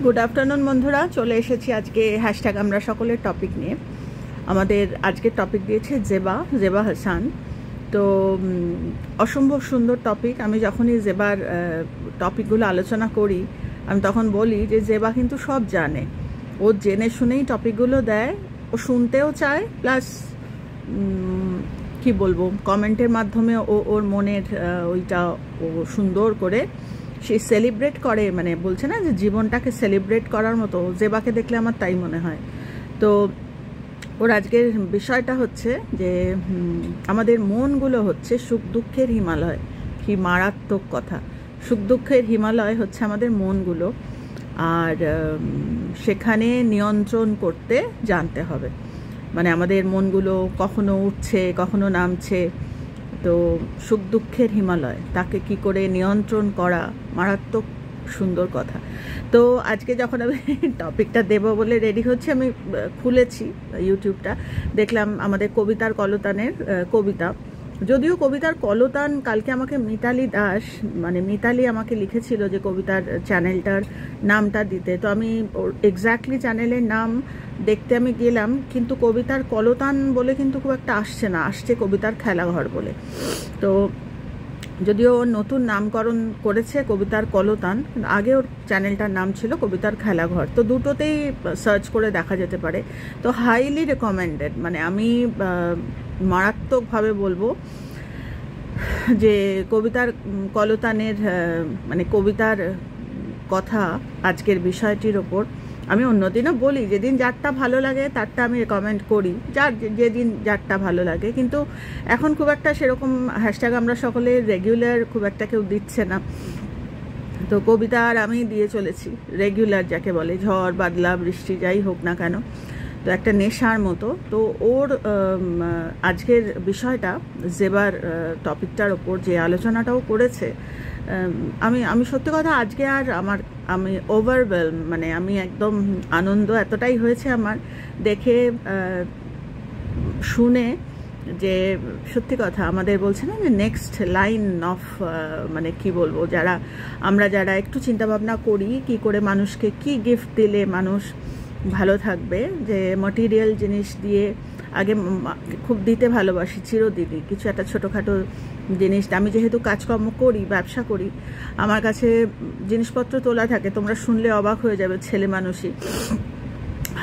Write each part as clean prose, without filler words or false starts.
Good afternoon বন্ধুরা, চলে এসেছি আজকে হ্যাশট্যাগ আমরা সকলের টপিক নিয়ে। আমাদের আজকের টপিক দিয়েছে জেবা হাসান। তো অসম্ভব সুন্দর টপিক। আমি যখনই জেবার টপিকগুলো আলোচনা করি আমি তখন বলি যে জেবা কিন্তু সব জানে, ও জেনে শুনেই টপিকগুলো দেয়, ও শুনতেও চায়, প্লাস কি বলবো, কমেন্টের মাধ্যমে ওর মনের ওইটা ও সুন্দর করে সে সেলিব্রেট করে, মানে বলছে না যে জীবনটাকে সেলিব্রেট করার মতো। জেবাকে দেখলে আমার তাই মনে হয়। তো ওর আজকের বিষয়টা হচ্ছে যে আমাদের মনগুলো হচ্ছে সুখ দুঃখের হিমালয়। কি মারাত্মক কথা! সুখ দুঃখের হিমালয় হচ্ছে আমাদের মনগুলো, আর সেখানে নিয়ন্ত্রণ করতে জানতে হবে। মানে আমাদের মনগুলো কখনো উঠছে কখনো নামছে, তো সুখ দুঃখের হিমালয়, তাকে কি করে নিয়ন্ত্রণ করা, মারাত্মক সুন্দর কথা। তো আজকে যখন আমি টপিকটা দেবো বলে রেডি হচ্ছে, আমি খুলেছি ইউটিউবটা, দেখলাম আমাদের কবিতার কলতানের কবিতা। যদিও কবিতার কলতান কালকে আমাকে মিতালি দাস, মানে মিতালি আমাকে লিখেছিল যে কবিতার চ্যানেলটার নামটা দিতে, তো আমি এক্স্যাক্টলি চ্যানেলের নাম দেখতে আমি গেলাম, কিন্তু কবিতার কলতান বলে কিন্তু খুব একটা আসছে না, আসছে কবিতার খেলাঘর বলে। তো যদিও নতুন নামকরণ করেছে কবিতার কলতান, আগে ওর চ্যানেলটার নাম ছিল কবিতার খেলাঘর। তো দুটোতেই সার্চ করে দেখা যেতে পারে। তো হাইলি রেকমেন্ডেড, মানে আমি মারাত্মকভাবে বলবো যে কবিতার কলতানের মানে কবিতার কথা আজকের বিষয়টির ওপর আমি অন্যদিনও বলি, যেদিন যারটা ভালো লাগে তারটা আমি রেকমেন্ড করি, যেদিন যারটা ভালো লাগে। কিন্তু এখন খুব একটা সেরকম হ্যাশট্যাগ আমরা সকলে রেগুলার খুব একটা কেউ দিচ্ছে না। তো কবিতা আর আমি দিয়ে চলেছি রেগুলার, যাকে বলে ঝড় বাদলা বৃষ্টি যাই হোক না কেন, তো একটা নেশার মতো। তো ওর আজকের বিষয়টা জেবার টপিকটার ওপর যে আলোচনাটাও করেছে, আমি সত্যি কথা আজকে আর আমি ওভারওয়েলম, মানে আমি একদম আনন্দ এতটাই হয়েছে আমার দেখে শুনে, যে সত্যি কথা আমাদের বলছে না যে নেক্সট লাইন অফ, মানে কি বলবো, যারা একটু চিন্তাভাবনা করি কি করে মানুষকে কি গিফট দিলে মানুষ ভালো থাকবে, যে ম্যাটেরিয়াল জিনিস দিয়ে আগে খুব দিতে ভালোবাসি, চিরদিনই কিছু একটা ছোটোখাটো জিনিস। আমি যেহেতু কাজকর্ম করি, ব্যবসা করি, আমার কাছে জিনিসপত্র তোলা থাকে, তোমরা শুনলে অবাক হয়ে যাবে, ছেলে মানুষই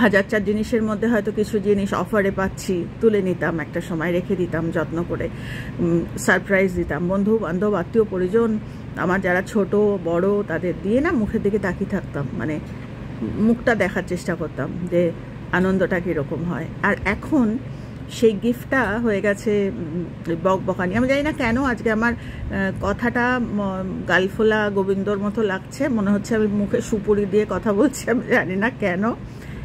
1000-4 জিনিসের মধ্যে হয়তো কিছু জিনিস অফারে পাচ্ছি, তুলে নিতাম, একটা সময় রেখে দিতাম যত্ন করে, সারপ্রাইজ দিতাম বন্ধু বান্ধব আত্মীয় পরিজন আমার যারা ছোট বড়, তাদের দিয়ে না মুখের দিকে তাকিয়ে থাকতাম, মানে মুখটা দেখার চেষ্টা করতাম যে আনন্দটা কীরকম হয়। আর এখন সেই গিফটটা হয়ে গেছে বকবকানি। আমি জানি না কেন আজকে আমার কথাটা গালফোলা গোবিন্দর মতো লাগছে, মনে হচ্ছে আমি মুখে সুপুরি দিয়ে কথা বলছি, আমি জানি না কেন,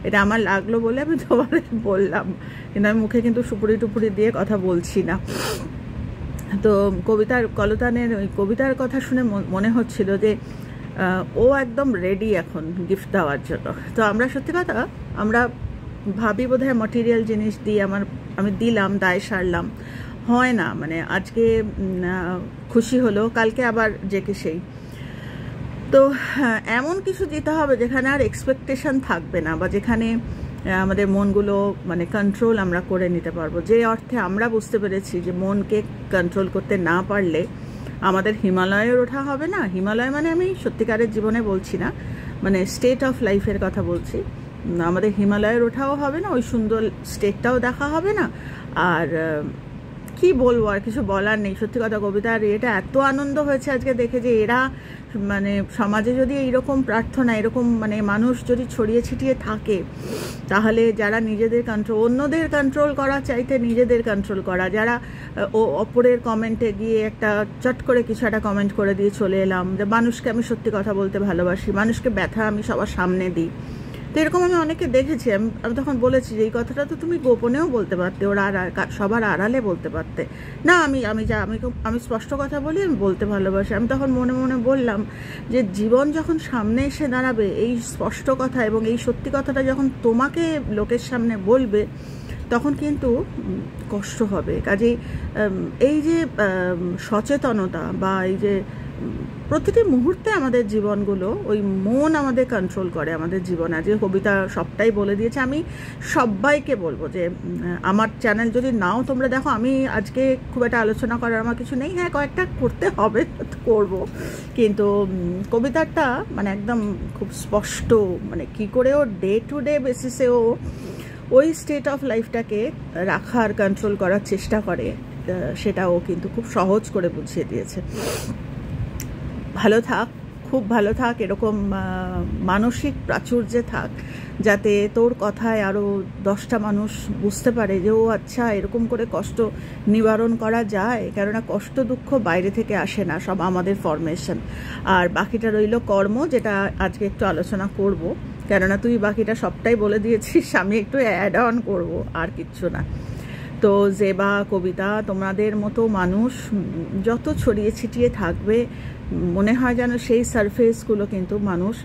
এটা আমার লাগলো বলে আমি তোমাদের বললাম, কিন্তু আমি মুখে কিন্তু সুপুরি টুপুরি দিয়ে কথা বলছি না। তো কবিতার কলতানের ওই কবিতার কথা শুনে মনে হচ্ছিল যে ও একদম রেডি এখন গিফট দেওয়ার জন্য। তো আমরা সত্যি কথা আমরা ভাবি বোধহয় ম্যাটেরিয়াল জিনিস দিয়ে আমি দিলাম, দায় সারলাম, হয় না। মানে আজকে খুশি হলো, কালকে আবার যে সেই। তো এমন কিছু দিতে হবে যেখানে আর এক্সপেকটেশন থাকবে না, বা যেখানে আমাদের মনগুলো মানে কন্ট্রোল আমরা করে নিতে পারবো। যে অর্থে আমরা বুঝতে পেরেছি যে মনকে কন্ট্রোল করতে না পারলে আমাদের হিমালয়ের ওঠা হবে না। হিমালয় মানে আমি সত্যিকারের জীবনে বলছি না, মানে স্টেট অফ লাইফের কথা বলছি। আমাদের হিমালয়ের ওঠাও হবে না, ওই সুন্দর স্টেটটাও দেখা হবে না। আর কি বলবো, আর কিছু বলার নেই। সত্যি কথা কবিতার এটা এত আনন্দ হয়েছে আজকে দেখে, যে এরা মানে সমাজে যদি এইরকম প্রার্থনা, এরকম মানে মানুষ যদি ছড়িয়ে ছিটিয়ে থাকে, তাহলে যারা নিজেদের কন্ট্রোল, অন্যদের কন্ট্রোল করা চাইতে নিজেদের কন্ট্রোল করা, যারা অপরের কমেন্টে গিয়ে একটা চট করে কিছু একটা কমেন্ট করে দিয়ে চলে এলাম, যে মানুষকে আমি সত্যি কথা বলতে ভালোবাসি, মানুষকে ব্যথা আমি সবার সামনে দিই। তো এরকম আমি অনেকে দেখেছি। আমি তখন বলেছি যে এই কথাটা তো তুমি গোপনেও বলতে পারতে, ওরা সবার আড়ালে বলতে পারতে না। আমি স্পষ্ট কথা বলি, আমি বলতে ভালোবাসি। আমি তখন মনে মনে বললাম যে জীবন যখন সামনে এসে দাঁড়াবে, এই স্পষ্ট কথা এবং এই সত্যি কথাটা যখন তোমাকে লোকের সামনে বলবে, তখন কিন্তু কষ্ট হবে। কাজেই এই যে সচেতনতা বা এই যে প্রতিটি মুহূর্তে আমাদের জীবনগুলো ওই মন আমাদের কন্ট্রোল করে আমাদের জীবন। আজকে কবিতা সবটাই বলে দিয়েছে। আমি সবাইকে বলবো যে আমার চ্যানেল যদি নাও তোমরা দেখো, আমি আজকে খুব একটা আলোচনা করার আমার কিছু নেই, হ্যাঁ কয়েকটা করতে হবে করব, কিন্তু কবিতাটা মানে একদম খুব স্পষ্ট, মানে কি করে ও ডে টু ডে বেসিসে ও ওই স্টেট অফ লাইফটাকে রাখার কন্ট্রোল করার চেষ্টা করে, সেটাও কিন্তু খুব সহজ করে বুঝিয়ে দিয়েছে। ভালো থাক, খুব ভালো থাক, এরকম মানসিক প্রাচুর্যে থাক, যাতে তোর কথায় আরও 10টা মানুষ বুঝতে পারে যে ও আচ্ছা এরকম করে কষ্ট নিবারণ করা যায়। কেননা কষ্ট দুঃখ বাইরে থেকে আসে না, সব আমাদের ফরমেশন। আর বাকিটা রইল কর্ম, যেটা আজকে একটু আলোচনা করব, কেননা তুই বাকিটা সবটাই বলে দিয়েছিস, আমি একটু অ্যাড অন করব, আর কিচ্ছু না। তো জেবা, কবিতা, তোমাদের মতো মানুষ যত ছড়িয়ে ছিটিয়ে থাকবে, মনে হয় যেন সেই সারফেসগুলো কিন্তু মানুষ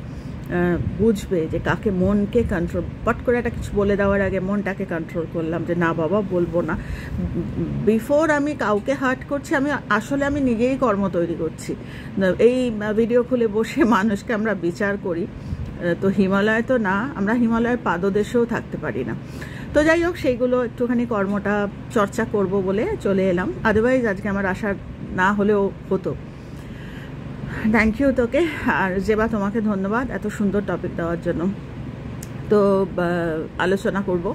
বুঝবে যে কাকে মনকে কন্ট্রোল, পট করে একটা কিছু বলে দেওয়ার আগে মনটাকে কন্ট্রোল করলাম যে না বাবা বলবো না। বিফোর আমি কাউকে হার্ট করছি, আসলে আমি নিজেই কর্ম তৈরি করছি। এই ভিডিও খুলে বসে মানুষকে আমরা বিচার করি, তো হিমালয় তো না, আমরা হিমালয়ের পাদদেশেও থাকতে পারি না। তো যাই হোক, সেইগুলো একটুখানি কর্মটা চর্চা করব বলে চলে এলাম, আদারওয়াইজ আজকে আমার আশা না হলেও হতো। থ্যাংক ইউ তোকে, আর জেবা তোমাকে ধন্যবাদ এত সুন্দর টপিক দেওয়ার জন্য। তো আলোচনা করব,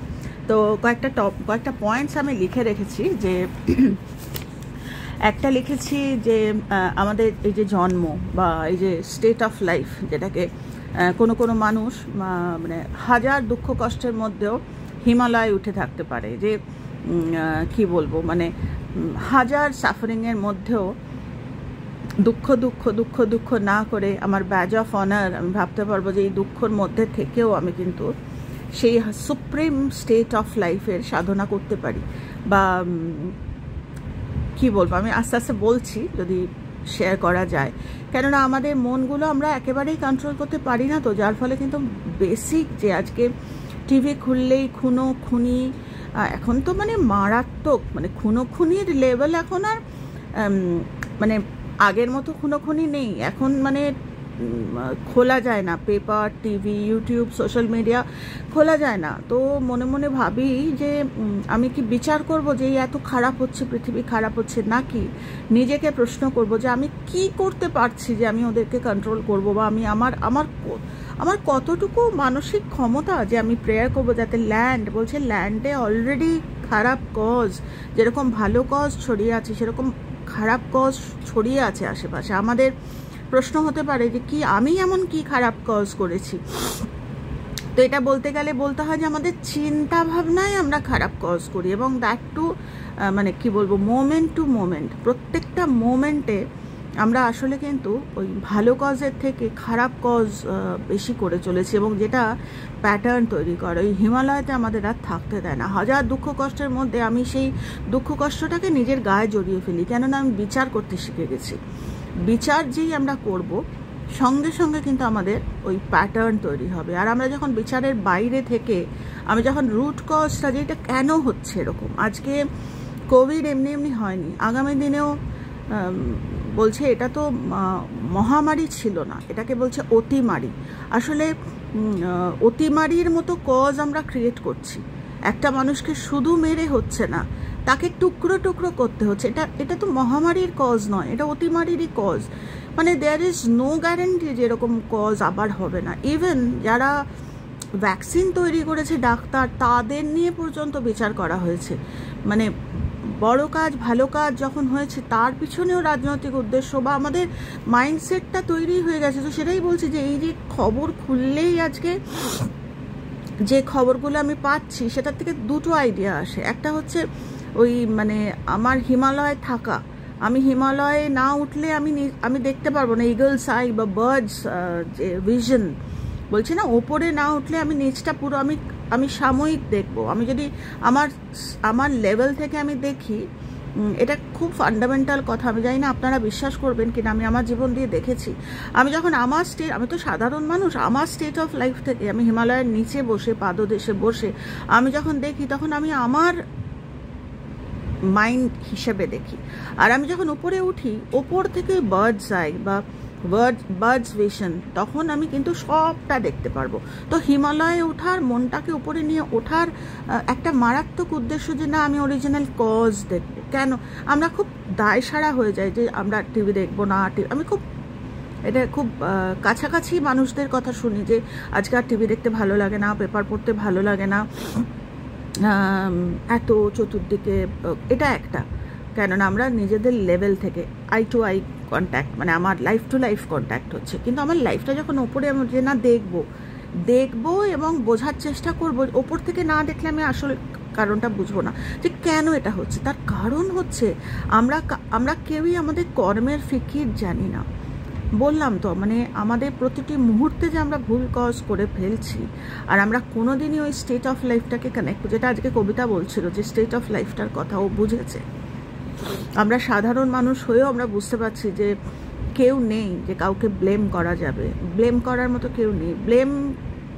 তো কয়েকটা পয়েন্টস আমি লিখে রেখেছি। যে একটা লিখেছি যে আমাদের এই যে জন্ম বা এই যে স্টেট অফ লাইফ, যেটাকে কোনো মানুষ মানে হাজার দুঃখ কষ্টের মধ্যেও হিমালয় উঠে থাকতে পারে, যে কি বলবো, মানে হাজার সাফারিংয়ের মধ্যেও দুঃখ দুঃখ দুঃখ দুঃখ না করে আমার ব্যাজ অফ অনার, আমি ভাবতে পারবো যে এই দুঃখর মধ্যে থেকেও আমি কিন্তু সেই সুপ্রিম স্টেট অফ লাইফের সাধনা করতে পারি। বা কি বলবো, আমি আস্তে আস্তে বলছি যদি শেয়ার করা যায়, কেননা আমাদের মনগুলো আমরা একেবারেই কন্ট্রোল করতে পারি না। তো যার ফলে কিন্তু বেসিক যে আজকে টিভি খুললেই খুনো খুনি, এখন তো মানে মারাত্মক, মানে খুনো খুনির লেভেল এখন আর মানে আগের মতো খুনোখুনি নেই। এখন মানে খোলা যায় না, paper, TV, YouTube, social media খোলা যায় না। তো মনে মনে ভাবি যে আমি কি বিচার করব যে এত খারাপ হচ্ছে, পৃথিবী খারাপ হচ্ছে, নাকি নিজেকে প্রশ্ন করব যে আমি কি করতে পারছি যে আমি ওদেরকে কন্ট্রোল করব, বা আমি আমার কতটুকু মানসিক ক্ষমতা যে আমি প্রেয়ার করব যাতে বলছে ল্যান্ডে অলরেডি খারাপ কজ, যেরকম ভালো কজ ছড়িয়ে আছে সেরকম খারাপ কজ ছড়িয়ে আছে আশেপাশে। আমাদের প্রশ্ন হতে পারে যে কি আমি এমন কি খারাপ কজ করেছি। তো এটা বলতে গেলে বলতে হয় যে আমাদের চিন্তা ভাবনায় আমরা খারাপ কজ করি, এবং দ্যাট টু মানে কি বলবো, মোমেন্ট টু মোমেন্ট, প্রত্যেকটা মোমেন্টে আমরা আসলে কিন্তু ওই ভালো কজের থেকে খারাপ কজ বেশি করে চলেছি, এবং যেটা প্যাটার্ন তৈরি করে ওই হিমালয়তে আমাদের আর থাকতে দেয় না। হাজার দুঃখ কষ্টের মধ্যে আমি সেই দুঃখ কষ্টটাকে নিজের গায়ে জড়িয়ে ফেলি, কেননা আমি বিচার করতে শিখে গেছি। বিচার যেই আমরা করব, সঙ্গে সঙ্গে কিন্তু আমাদের ওই প্যাটার্ন তৈরি হবে। আর আমরা যখন বিচারের বাইরে থেকে আমি যখন রুট কজটা যে এটা কেন হচ্ছে এরকম, আজকে কোভিড এমনি এমনি হয়নি, আগামী দিনেও বলছে এটা তো মহামারী ছিল না, এটাকে বলছে অতিমারি। আসলে অতিমারির মতো কজ আমরা ক্রিয়েট করছি। একটা মানুষকে শুধু মেরে হচ্ছে না, তাকে টুকরো টুকরো করতে হচ্ছে। এটা তো মহামারীর কজ নয়, এটা অতিমারিরই কজ। মানে দেয়ার ইজ নো গ্যারেন্টি যে এরকম কজ আবার হবে না। ইভেন যারা ভ্যাকসিন তৈরি করেছে ডাক্তার, তাদের নিয়ে পর্যন্ত বিচার করা হয়েছে। মানে বড় কাজ, ভালো কাজ যখন হয়েছে, তার পিছনেও রাজনৈতিক উদ্দেশ্য বা আমাদের মাইন্ডসেটটা তৈরি হয়ে গেছে। তো সেটাই বলছি যে এই যে খবর খুললেই আজকে যে খবরগুলো আমি পাচ্ছি, সেটার থেকে দুটো আইডিয়া আসে। একটা হচ্ছে ওই মানে আমার হিমালয়ে থাকা, আমি হিমালয়ে না উঠলে আমি দেখতে পারবো না ইগলস আই বা বার্ডস যে ভিশন, বলছি না, ওপরে না উঠলে আমি নিচটা পুরো আমি সাময়িক দেখবো। আমি যদি আমার লেভেল থেকে আমি দেখি, এটা খুব ফান্ডামেন্টাল কথা। আমি জানি না আপনারা বিশ্বাস করবেন কিনা, আমি আমার জীবন দিয়ে দেখেছি। আমি যখন আমি তো সাধারণ মানুষ, আমার স্টেট অফ লাইফ থেকে আমি হিমালয়ের নিচে বসে, পাদদেশে বসে আমি যখন দেখি, তখন আমি আমার মাইন্ড হিসেবে দেখি। আর আমি যখন উপরে উঠি, ওপর থেকে বার্ডস আই বা বার্ডস ভিশন, তখন আমি কিন্তু সবটা দেখতে পারবো। তো হিমালয়ে ওঠার, মনটাকে উপরে নিয়ে ওঠার একটা মারাত্মক উদ্দেশ্য যে না, আমি অরিজিনাল কজ দেখবো। কেন আমরা খুব দায়সারা হয়ে যাই যে আমরা টিভি দেখবো না। আমি খুব এটা খুব কাছাকাছি মানুষদের কথা শুনি যে আজকে আর টিভি দেখতে ভালো লাগে না, পেপার পড়তে ভালো লাগে না, এত চতুর্দিকে। এটা একটা, কেননা আমরা নিজেদের লেভেল থেকে আই টু আই কন্ট্যাক্ট, মানে আমার লাইফ টু লাইফ কন্ট্যাক্ট হচ্ছে। কিন্তু আমার লাইফটা যখন ওপরে আমি যে না দেখবো এবং বোঝার চেষ্টা করব, ওপর থেকে না দেখলে আমি আসলে কারণটা বুঝবো না যে কেন এটা হচ্ছে। তার কারণ হচ্ছে আমরা কেউই আমাদের কর্মের ফিকির জানি না। বললাম তো, মানে আমাদের প্রতিটি মুহূর্তে যে আমরা ভুল কজ করে ফেলছি, আর আমরা কোনোদিনই ওই স্টেট অফ লাইফটাকে কানেক্ট, যেটা আজকে কবিতা বলছিল যে স্টেট অফ লাইফটার কথা ও বুঝেছে। আমরা সাধারণ মানুষ হয়েও আমরা বুঝতে পারছি যে কেউ নেই যে কাউকে ব্লেম করা যাবে, ব্লেম করার মতো কেউ নেই। ব্লেম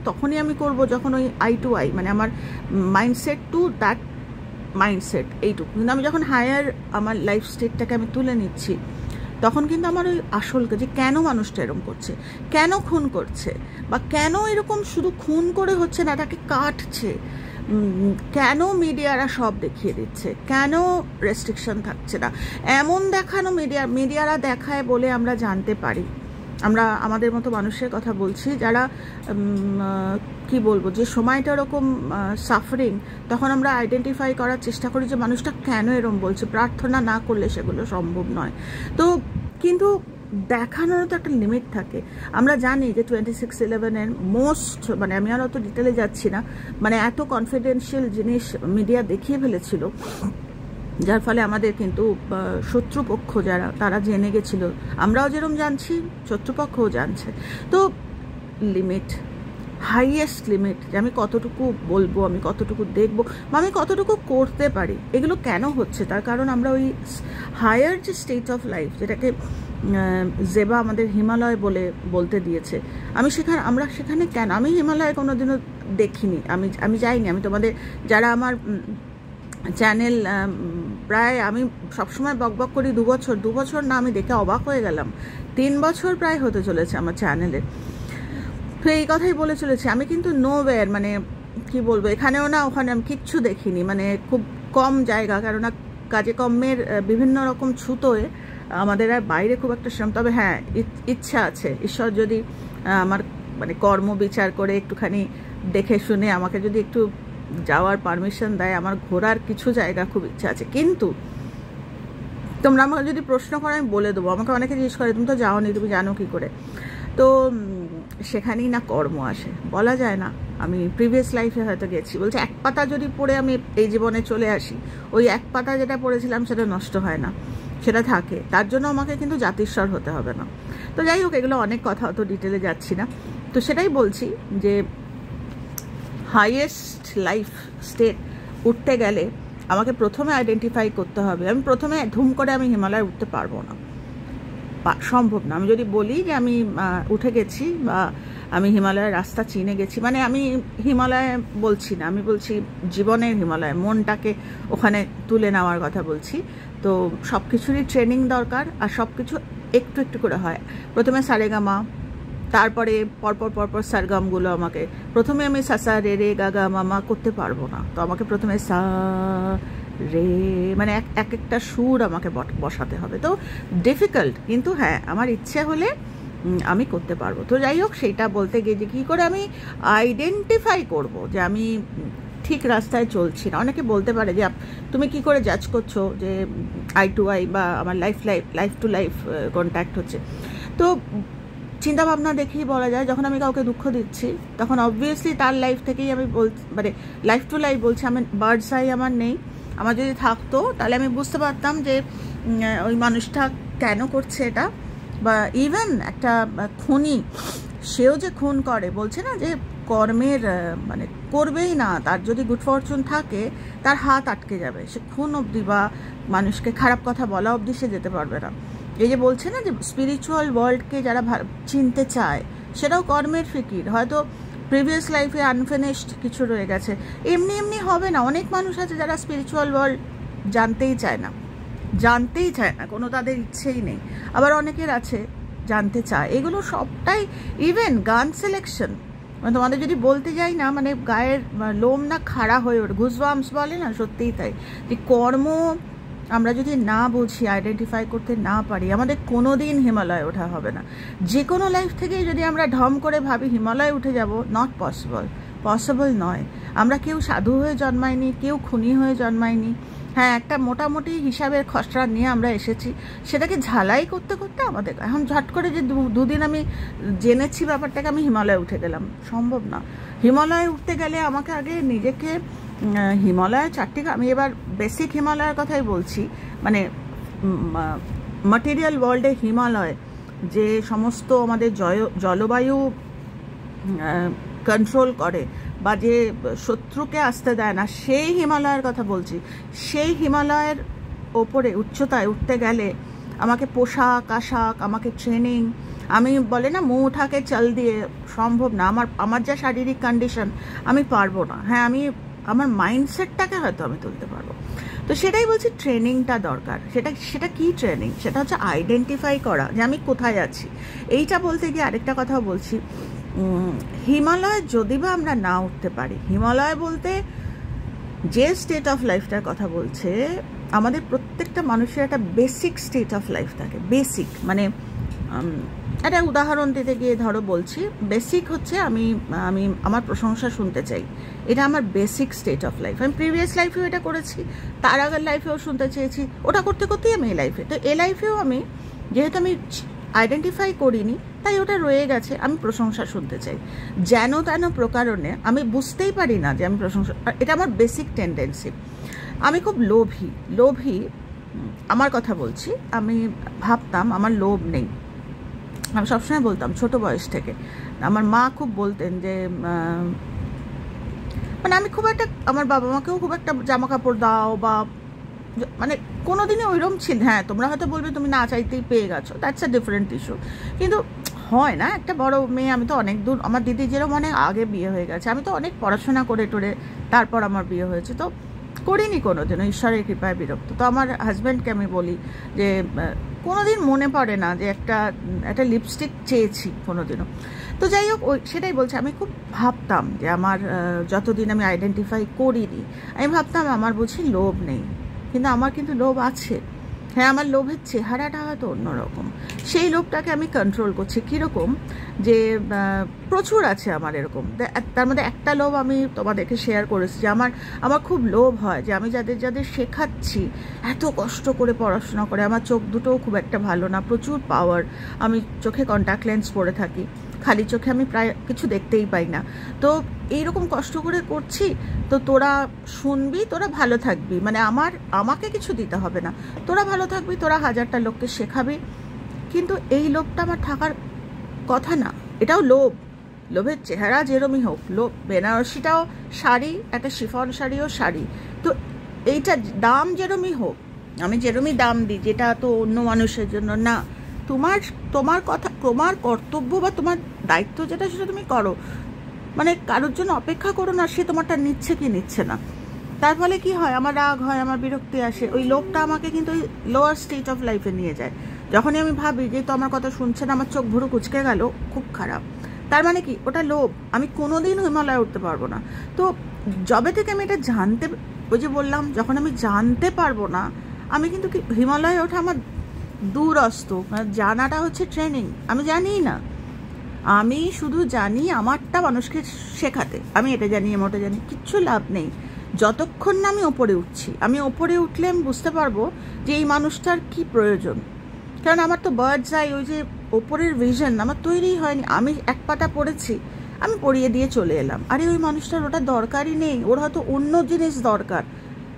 তখনই আমি করব যখন ওই আই টু আই, মানে আমার মাইন্ডসেট টু দ্যাট মাইন্ডসেট, এইটুকু। কিন্তু আমি যখন হায়ার আমার লাইফ স্টেটটাকে আমি তুলে নিচ্ছি, তখন কিন্তু আমার ওই আসল যে কেন মানুষটা এরকম করছে, কেন খুন করছে, বা কেন এরকম শুধু খুন করে হচ্ছে না, তাকে কাটছে, কেন মিডিয়ারা সব দেখিয়ে দিচ্ছে, কেন রেস্ট্রিকশন থাকছে না, এমন দেখানো মিডিয়ারা দেখায় বলে আমরা জানতে পারি। আমরা আমাদের মতো মানুষের কথা বলছি, যারা কি বলবো, যে সময়টা ওরকম সাফারিং, তখন আমরা আইডেন্টিফাই করার চেষ্টা করি যে মানুষটা কেন এরকম বলছে। প্রার্থনা না করলে সেগুলো সম্ভব নয়। তো কিন্তু দেখানোর তো একটা লিমিট থাকে। আমরা জানি যে 26/11-এর মোস্ট, মানে আমি আর অত ডিটেলে যাচ্ছি না, মানে এত কনফিডেন্সিয়াল জিনিস মিডিয়া দেখিয়ে ফেলেছিল, যার ফলে আমাদের কিন্তু শত্রুপক্ষ যারা, তারা জেনে গেছিল। আমরাও যেরকম জানছি, শত্রুপক্ষও জানছে। তো লিমিট, হাইয়েস্ট লিমিট, যে আমি কতটুকু বলবো, আমি কতটুকু দেখবো, বা আমি কতটুকু করতে পারি। এগুলো কেন হচ্ছে? তার কারণ আমরা ওই হায়ার যে স্টেট অফ লাইফ, যেটাকে জেবা আমাদের হিমালয় বলতে দিয়েছে, আমরা সেখানে কেন? আমি হিমালয় কোনোদিনও দেখিনি, আমি যাইনি। আমি তোমাদের যারা আমার চ্যানেল, প্রায় আমি সবসময় বকবক করি 2 বছর না, আমি দেখে অবাক হয়ে গেলাম, 3 বছর প্রায় হতে চলেছে আমার চ্যানেলে। তো এই কথাই বলে চলেছি, আমি কিন্তু নোওয়্যার, মানে কি বলবো, এখানেও না ওখানে আমি কিচ্ছু দেখিনি, মানে খুব কম জায়গা, কেননা কাজে কর্মের বিভিন্ন রকম ছুতোয় আমাদের আর বাইরে খুব একটা শ্রম। তবে হ্যাঁ, ইচ্ছা আছে, ঈশ্বর যদি আমার মানে কর্ম বিচার করে একটুখানি দেখে শুনে আমাকে যদি একটু যাওয়ার পারমিশন দেয়, আমার ঘোরার কিছু জায়গা খুব ইচ্ছা আছে। কিন্তু তোমরা আমাকে যদি প্রশ্ন করো, আমি বলে দেবো। আমাকে অনেকে জিজ্ঞেস করে, তুমি তো যাওনি, তুমি জানো কি করে? তো সেখানেই না কর্ম আসে, বলা যায় না। আমি প্রিভিয়াস লাইফে হয়তো গেছি, বলছে এক পাতা যদি পড়ে আমি এই জীবনে চলে আসি, ওই এক পাতা যেটা পড়েছিলাম সেটা নষ্ট হয় না, সেটা থাকে। তার জন্য আমাকে কিন্তু জাতিস্বর হতে হবে না। তো যাই হোক, এগুলো অনেক কথা, অত ডিটেলে যাচ্ছি না। তো সেটাই বলছি যে হাইয়েস্ট লাইফ স্টেট উঠতে গেলে আমাকে প্রথমে আইডেন্টিফাই করতে হবে। আমি প্রথমে ধুম করে আমি হিমালয় উঠতে পারবো না, সম্ভব না। আমি যদি বলি যে আমি উঠে গেছি বা আমি হিমালয়ের রাস্তা চিনে গেছি, মানে আমি হিমালয় বলছি না, আমি বলছি জীবনের হিমালয়, মনটাকে ওখানে তুলে নেওয়ার কথা বলছি। তো সব কিছুরই ট্রেনিং দরকার, আর সব কিছু একটু একটু করে হয়। প্রথমে সারেগামা, তারপরে পরপর সারগামগুলো আমাকে, প্রথমে আমি সাসা রে রে গা গা মামা করতে পারবো না। তো আমাকে প্রথমে সা রে, মানে এক একটা সুর আমাকে বসাতে হবে। তো ডিফিকাল্ট, কিন্তু হ্যাঁ, আমার ইচ্ছে হলে আমি করতে পারবো। তো যাই হোক, সেইটা বলতে গিয়ে যে কী করে আমি আইডেন্টিফাই করব যে আমি ঠিক রাস্তায় চলছি না। অনেকে বলতে পারে যে তুমি কি করে জাজ করছো যে আই টু আই বা আমার লাইফ টু লাইফ কন্ট্যাক্ট হচ্ছে? তো চিন্তাভাবনা দেখেই বলা যায়, যখন আমি কাউকে দুঃখ দিচ্ছি, তখন অবভিয়াসলি তার লাইফ থেকেই আমি মানে লাইফ টু লাইফ বলছি। আমি বার্ডস আই আমার নেই। আমার যদি থাকতো তাহলে আমি বুঝতে পারতাম যে ওই মানুষটা কেন করছে এটা। বা ইভেন একটা খুনি, সেও যে খুন করে, বলছে না যে কর্মের মানে করবেই না, তার যদি গুড ফরচুন থাকে তার হাত আটকে যাবে, সে খুন অবধি বা মানুষকে খারাপ কথা বলা অবধি সে যেতে পারবে না। এই যে বলছে না যে স্পিরিচুয়াল ওয়ার্ল্ডকে যারা চিনতে চায়, সেটাও কর্মের ফিকির। হয়তো প্রিভিয়াস লাইফে আনফিনিশড কিছু রয়ে গেছে, এমনি হবে না। অনেক মানুষ আছে যারা স্পিরিচুয়াল ওয়ার্ল্ড জানতেই চায় না, কোনো তাদের ইচ্ছেই নেই। আবার অনেকের আছে জানতে চায়। এগুলো সবটাই, ইভেন গান সিলেকশন, মানে তোমাদের যদি বলতে যাই না, মানে গায়ের লোম না খাড়া হয়ে ওঠে, গুজবাম্পস বলে না, সত্যিই তাই। যে কর্ম আমরা যদি না বুঝি, আইডেন্টিফাই করতে না পারি, আমাদের কোনো দিন হিমালয় ওঠা হবে না। যে কোনো লাইফ থেকেই যদি আমরা ঢম করে ভাবি হিমালয় উঠে যাব, নট পসিবল নয়। আমরা কেউ সাধু হয়ে জন্মাইনি, কেউ খুনি হয়ে জন্মাইনি। হ্যাঁ, একটা মোটামুটি হিসাবের খসড়া নিয়ে আমরা এসেছি, সেটাকে ঝালাই করতে করতে আমাদের এখন ঝট করে যে দুদিন আমি জেনেছি ব্যাপারটাকে আমি হিমালয়ে উঠে গেলাম, সম্ভব না। হিমালয়ে উঠতে গেলে আমাকে আগে নিজেকে হিমালয়ের আমি এবার বেসিক হিমালয়ের কথাই বলছি, মানে ম্যাটেরিয়াল ওয়ার্ল্ডে হিমালয় যে সমস্ত আমাদের জলবায়ু কন্ট্রোল করে বা যে শত্রুকে আসতে দেয় না, সেই হিমালয়ের কথা বলছি। সেই হিমালয়ের ওপরে উচ্চতায় উঠতে গেলে আমাকে পোশাক আশাক, আমাকে ট্রেনিং, আমি বলে না মুঁ উঠাকে চাল দিয়ে সম্ভব না। আমার যা শারীরিক কন্ডিশন, আমি পারবো না। হ্যাঁ, আমার মাইন্ডসেটটাকে হয়তো আমি তুলতে পারবো। তো সেটাই বলছি, ট্রেনিংটা দরকার। সেটা কি ট্রেনিং? সেটা হচ্ছে আইডেন্টিফাই করা যে আমি কোথায় আছি। এইটা বলতে গিয়ে আরেকটা কথাও বলছি, হিমালয় যদি বা আমরা না উঠতে পারি, হিমালয় বলতে যে স্টেট অফ লাইফটার কথা বলছে, আমাদের প্রত্যেকটা মানুষের একটা বেসিক স্টেট অফ লাইফ থাকে। বেসিক মানে একটা উদাহরণ দিতে গিয়ে ধরো বলছি, বেসিক হচ্ছে আমি আমার প্রশংসা শুনতে চাই, এটা আমার বেসিক স্টেট অফ লাইফ। আমি প্রিভিয়াস লাইফেও এটা করেছি, তার আগের লাইফেও শুনতে চেয়েছি, ওটা করতে করতেই আমি এই লাইফে। তো এই লাইফেও আমি যেহেতু আমি আইডেন্টিফাই করিনি, তাই ওটা রয়ে গেছে, আমি প্রশংসা শুনতে চাই। যেন তেন প্রকারণে আমি বুঝতেই পারি না যে আমি প্রশংসা, এটা আমার বেসিক টেন্ডেন্সি। আমি খুব লোভী, আমার কথা বলছি। আমি ভাবতাম আমার লোভ নেই, আমি সবসময় বলতাম ছোট বয়স থেকে। আমার মা খুব বলতেন যে মানে আমি খুব একটা, আমার বাবা মাকেও খুব একটা জামা কাপড় দাও বা মানে কোনোদিনই ওইরকম ছিল। হ্যাঁ, তোমরা হয়তো বলবে তুমি না চাইতেই পেয়ে গেছো, দ্যাটস আ ডিফারেন্ট ইস্যু। কিন্তু হয় না, একটা বড় মেয়ে, আমি তো অনেক দূর, আমার দিদি যেরকম অনেক আগে বিয়ে হয়ে গেছে, আমি তো অনেক পড়াশোনা করে টোরে তারপর আমার বিয়ে হয়েছে, তো করিনি কোনোদিনও, ঈশ্বরের কৃপায় বিরক্ত। তো আমার হাজব্যান্ডকে আমি বলি যে কোনোদিন মনে পড়ে না যে একটা লিপস্টিক চেয়েছি কোনোদিনও। তো যাই হোক, সেটাই বলছি, আমি খুব ভাবতাম যে আমার যতদিন আমি আইডেন্টিফাই করিনি, আমি ভাবতাম আমার বুঝি লোভ নেই, কিন্তু আমার কিন্তু লোভ আছে। হ্যাঁ, আমার লোভের চেহারাটা হয়তো অন্যরকম, সেই লোভটাকে আমি কন্ট্রোল করছি। কীরকম যে প্রচুর আছে আমার এরকম। তার মধ্যে একটা লোভ আমি তোমাদেরকে শেয়ার করেছি, যে আমার খুব লোভ হয় যে আমি যাদের শেখাচ্ছি, এত কষ্ট করে পড়াশোনা করে, আমার চোখ দুটোও খুব একটা ভালো না, প্রচুর পাওয়ার, আমি চোখে কন্ট্যাক্ট লেন্স পরে থাকি, খালি চোখে আমি প্রায় কিছু দেখতেই পাই না। তো এইরকম কষ্ট করে করছি, তো তোরা শুনবি, তোরা ভালো থাকবি, মানে আমাকে কিছু দিতে হবে না, তোরা ভালো থাকবি, তোরা 1000টা লোককে শেখাবি। কিন্তু এই লোভটা আমার থাকার কথা না, এটাও লোভের চেহারা যেরমই হোক, লোভ। বেনারসিটাও শাড়ি, একটা শিফন শাড়িও শাড়ি, তো এইটা দাম যেরমই হোক, আমি যেরমই দাম দিই, যেটা তো অন্য মানুষের জন্য না, তোমার কথা, তোমার কর্তব্য বা তোমার দায়িত্ব যেটা, সেটা তুমি করো। মানে কারোর জন্য অপেক্ষা করো না সে তোমারটা নিচ্ছে কি নিচ্ছে না। তার ফলে কি হয়, আমার রাগ হয়, আমার বিরক্তি আসে। ওই লোকটা আমাকে কিন্তু ওই লোয়ার স্টেট অফ লাইফে নিয়ে যায়। যখনই আমি ভাবি যে তো আমার কথা শুনছে না, আমার চোখ ভুরু কুচকে গেল, খুব খারাপ। তার মানে কি, ওটা লোভ। আমি কোনোদিন হিমালয়ে উঠতে পারবো না। তো যবে থেকে আমি এটা ওই যে বললাম, যখন আমি জানতে পারবো না, আমি কিন্তু কি হিমালয়ে ওঠা আমার দূরস্থ। জানাটা হচ্ছে ট্রেনিং, আমি জানিই না, আমি শুধু জানি আমারটা মানুষকে শেখাতে, আমি এটা জানি, আমি ওটা জানি, কিচ্ছু লাভ নেই যতক্ষণ না আমি ওপরে উঠছি। আমি ওপরে উঠলে আমি বুঝতে পারবো যে এই মানুষটার কি প্রয়োজন। কারণ আমার তো বার্ডস আই, ওই যে ওপরের ভিশন আমার তৈরি হয়নি। আমি এক পাতা পড়েছি, আমি পড়িয়ে দিয়ে চলে এলাম, আরে ওই মানুষটার ওটা দরকারই নেই, ওর হয়তো অন্য জিনিস দরকার।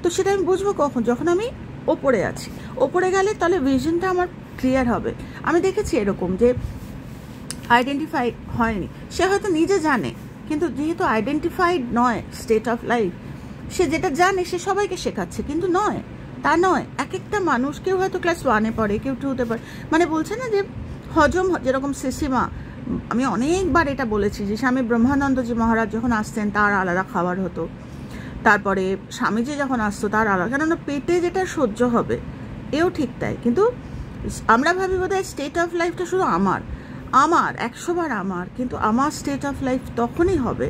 তো সেটা আমি বুঝবো কখন, যখন আমি ওপরে আছি। ওপরে গেলে তাহলে ভিশনটা আমার ক্লিয়ার হবে। আমি দেখেছি এরকম যে আইডেন্টিফাই হয়নি, সে হয়তো নিজে জানে, কিন্তু যেহেতু আইডেন্টিফাইড নয় স্টেট অফ লাইফ, সে যেটা জানে সে সবাইকে শেখাচ্ছে, কিন্তু তা নয়। এক একটা মানুষ, কেউ হয়তো ক্লাস 1-এ পড়ে, কেউ 2-তে পড়ে, মানে বলছে না যে হজম, যেরকম সিসিমা, আমি অনেকবার এটা বলেছি যে স্বামী ব্রহ্মানন্দজি মহারাজ যখন আসতেন তার আলাদা খাবার হতো। তারপরে স্বামীজি যখন আসতো তার আলাদা, কেননা পেটে যেটা সহ্য হবে এও ঠিক তাই। কিন্তু আমরা ভাবি বোধহয় স্টেট অফ লাইফটা শুধু আমার 100 বার আমার, কিন্তু আমার স্টেট অফ লাইফ তখনই হবে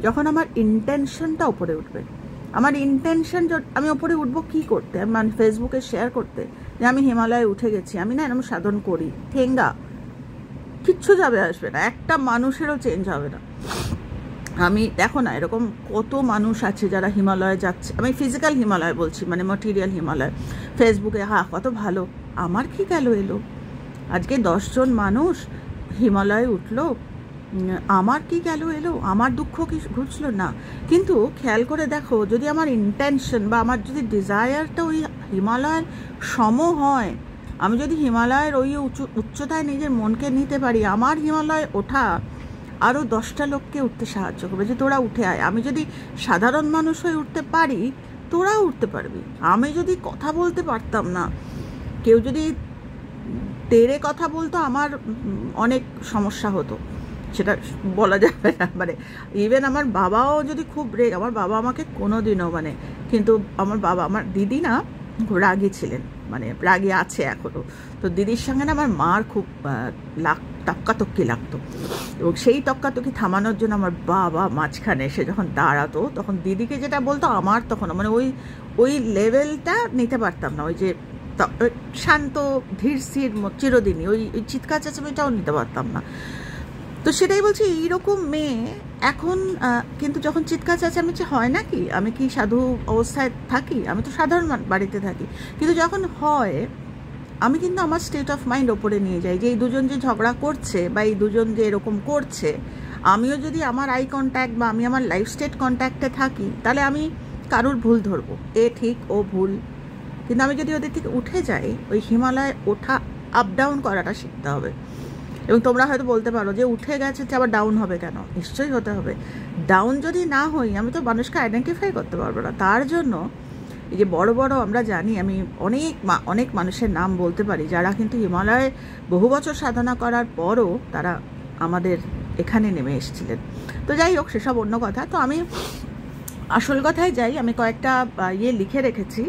যখন আমার ইন্টেনশনটা উপরে উঠবে। আমার ইন্টেনশন, আমি ওপরে উঠবো কী করতে? মানে ফেসবুকে শেয়ার করতে যে আমি হিমালয়ে উঠে গেছি, আমি না এরকম সাধন করি, ঠেঙ্গা, কিচ্ছু যাবে আসবে না, একটা মানুষেরও চেঞ্জ হবে না। আমি দেখো না এরকম কত মানুষ আছে যারা হিমালয়ে যাচ্ছে, আমি ফিজিক্যাল হিমালয় বলছি, মানে ম্যাটেরিয়াল হিমালয়, ফেসবুকে কত ভালো, আমার কি গেল এলো? আজকে 10 জন মানুষ হিমালয়ে উঠলো, আমার কি গেল এলো? আমার দুঃখ কি ঘুরছিল না? কিন্তু খেয়াল করে দেখো, যদি আমার ইন্টেনশন বা আমার যদি ডিজায়ারটা ওই হিমালয়ের সম হয়, আমি যদি হিমালয়ের ওই উচ্চতায় নিজের মনকে নিতে পারি, আমার হিমালয় ওঠা আরও 10টা লোককে উঠতে সাহায্য করবে, যে তোরা উঠে আয়। আমি যদি সাধারণ মানুষ হয়ে উঠতে পারি, তোরাও উঠতে পারবি। আমি যদি কথা বলতে পারতাম না, কেউ যদি তেরে কথা বলতো, আমার অনেক সমস্যা হতো, সেটা বলা যাবে না। মানে ইভেন আমার বাবাও যদি খুব আমার বাবা আমাকে কোনোদিনও কিন্তু আমার দিদি না খুব রাগী ছিলেন, মানে রাগী আছে এখনও। তো দিদির সঙ্গে না আমার মার খুব তক্কাতক্কি লাগতো, এবং সেই তক্কাতক্কি থামানোর জন্য আমার বাবা মাঝখানে এসে যখন দাঁড়াতো, তখন দিদিকে যেটা বলতো আমার তখন ওই লেভেলটা নিতে পারতাম না। ওই যে শান্ত ধীর স্থির চিরদিনই ওই চিৎকার চেঁচামেচিটাও নিতে পারতাম না। তো সেটাই বলছি, এইরকম মেয়ে এখন কিন্তু যখন চিৎকার চেঁচামেচি হয় না, কি আমি কি সাধু অবস্থায় থাকি? আমি তো সাধারণ বাড়িতে থাকি, কিন্তু যখন হয় আমি কিন্তু আমার স্টেট অফ মাইন্ড ওপরে নিয়ে যাই, যে এই দুজন যে ঝগড়া করছে বা এই দুজন যে এরকম করছে, আমিও যদি আমার আই কন্ট্যাক্ট বা আমি আমার লাইফ স্টেট কন্ট্যাক্টে থাকি, তাহলে আমি কারুর ভুল ধরবো, এ ঠিক ও ভুল। কিন্তু আমি যদি ওদের থেকে উঠে যাই, ওই হিমালয় ওঠা, আপ ডাউন করাটা শিখতে হবে। এবং তোমরা হয়তো বলতে পারো যে উঠে গেছে আবার ডাউন হবে কেন? নিশ্চয়ই হতে হবে। ডাউন যদি না হই, আমি তো মানুষকে আইডেন্টিফাই করতে পারবো না। তার জন্য এই যে বড় বড় আমরা জানি, আমি অনেক মানুষের নাম বলতে পারি যারা কিন্তু হিমালয়ে বহু বছর সাধনা করার পরও তারা আমাদের এখানে নেমে এসেছিলেন। তো যাই হোক, সেসব অন্য কথা। তো আমি আসল কথায় যাই, আমি কয়েকটা লিখে রেখেছি,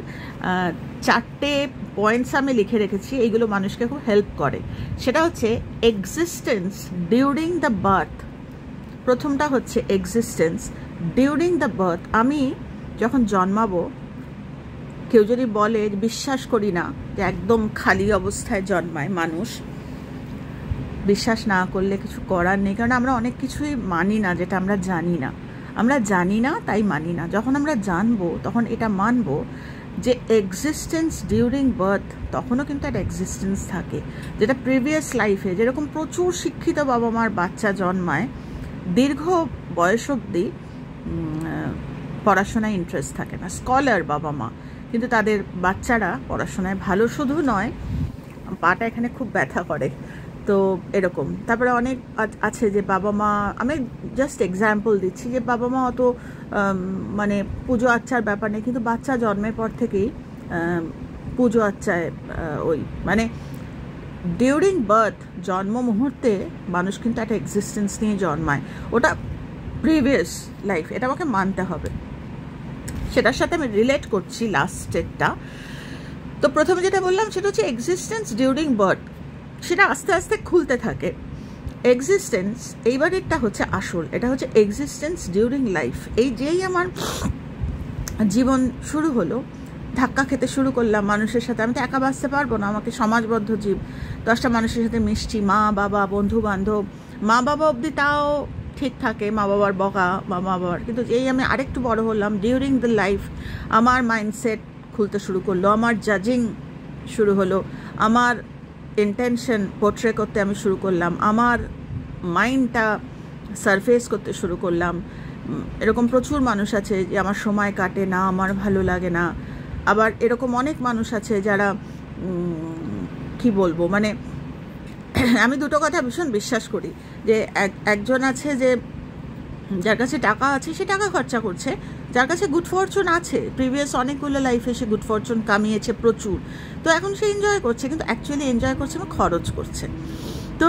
4টে পয়েন্টস আমি লিখে রেখেছি, এইগুলো মানুষকে খুব হেল্প করে। সেটা হচ্ছে এক্সিস্টেন্স ডিউরিং দ্য বার্থ। প্রথমটা হচ্ছে এক্সিস্টেন্স ডিউরিং দ্য বার্থ। আমি যখন জন্মাবো, কেউ যদি বলে, বিশ্বাস করি না যে একদম খালি অবস্থায় জন্মায় মানুষ, বিশ্বাস না করলে কিছু করার নেই, কারণ আমরা অনেক কিছুই মানি না যেটা আমরা জানি না। আমরা জানি না তাই মানি না। যখন আমরা জানবো তখন এটা মানবো যে এক্সিস্টেন্স ডিউরিং বার্থ, তখনও কিন্তু একটা এক্সিস্টেন্স থাকে, যেটা প্রিভিয়াস লাইফে, যেরকম প্রচুর শিক্ষিত বাবা মার বাচ্চা জন্মায়, দীর্ঘ বয়স অবধি পড়াশোনায় ইন্টারেস্ট থাকে না, স্কলার বাবা মা, কিন্তু তাদের বাচ্চারা পড়াশোনায় ভালো শুধু নয়, পাটা এখানে খুব ব্যথা করে, তো এরকম। তারপরে অনেক আছে যে বাবা মা, আমি জাস্ট এক্সাম্পল দিচ্ছি, যে বাবা মা অত মানে পুজো আচ্চার ব্যাপার নেই, কিন্তু বাচ্চা জন্মের পর থেকেই পুজো আচ্চায় ওই মানে ডিউরিং বার্থ, জন্ম মুহূর্তে মানুষ কিন্তু একটা এক্সিস্টেন্স নিয়ে জন্মায়, ওটা প্রিভিয়াস লাইফ, এটা আমাকে মানতে হবে। সেটার সাথে আমি রিলেট করছি লাস্ট স্টেটটা। তো প্রথমে যেটা বললাম সেটা হচ্ছে এক্সিস্টেন্স ডিউরিং বার্থ, সেটা আস্তে আস্তে খুলতে থাকে। এক্সিস্টেন্স, এইবারেরটা হচ্ছে আসল, এটা হচ্ছে এক্সিস্টেন্স ডিউরিং লাইফ। এই যেই আমার জীবন শুরু হলো, ধাক্কা খেতে শুরু করলাম মানুষের সাথে, আমি তো একা বাঁচতে পারবো না, আমাকে সমাজবদ্ধ জীব, 10টা মানুষের সাথে মিশছি, মা বাবা বন্ধু বান্ধব, মা বাবা অবধি তাও ঠিক থাকে, মা বাবার বকা বা মা বাবার, কিন্তু যেই আমি আরেকটু বড় হলাম, ডিউরিং দ্য লাইফ আমার মাইন্ডসেট খুলতে শুরু করলো, আমার জাজিং শুরু হলো, আমার ইন্টেনশন পোর্ট্রে করতে আমি শুরু করলাম, আমার মাইন্ডটা সারফেস করতে শুরু করলাম। এরকম প্রচুর মানুষ আছে যে আমার সময় কাটে না, আমার ভালো লাগে না। আবার এরকম অনেক মানুষ আছে যারা কি বলবো, মানে আমি দুটো কথা ভীষণ বিশ্বাস করি, যে একজন আছে যে যার কাছে টাকা আছে, সে টাকা খরচা করছে, যার কাছে গুড ফরচুন আছে, প্রিভিয়াস অনেকগুলো লাইফে সে গুড ফরচুন কামিয়েছে প্রচুর, তো এখন সে এনজয় করছে, কিন্তু অ্যাকচুয়ালি এনজয় করছে না, খরচ করছে। তো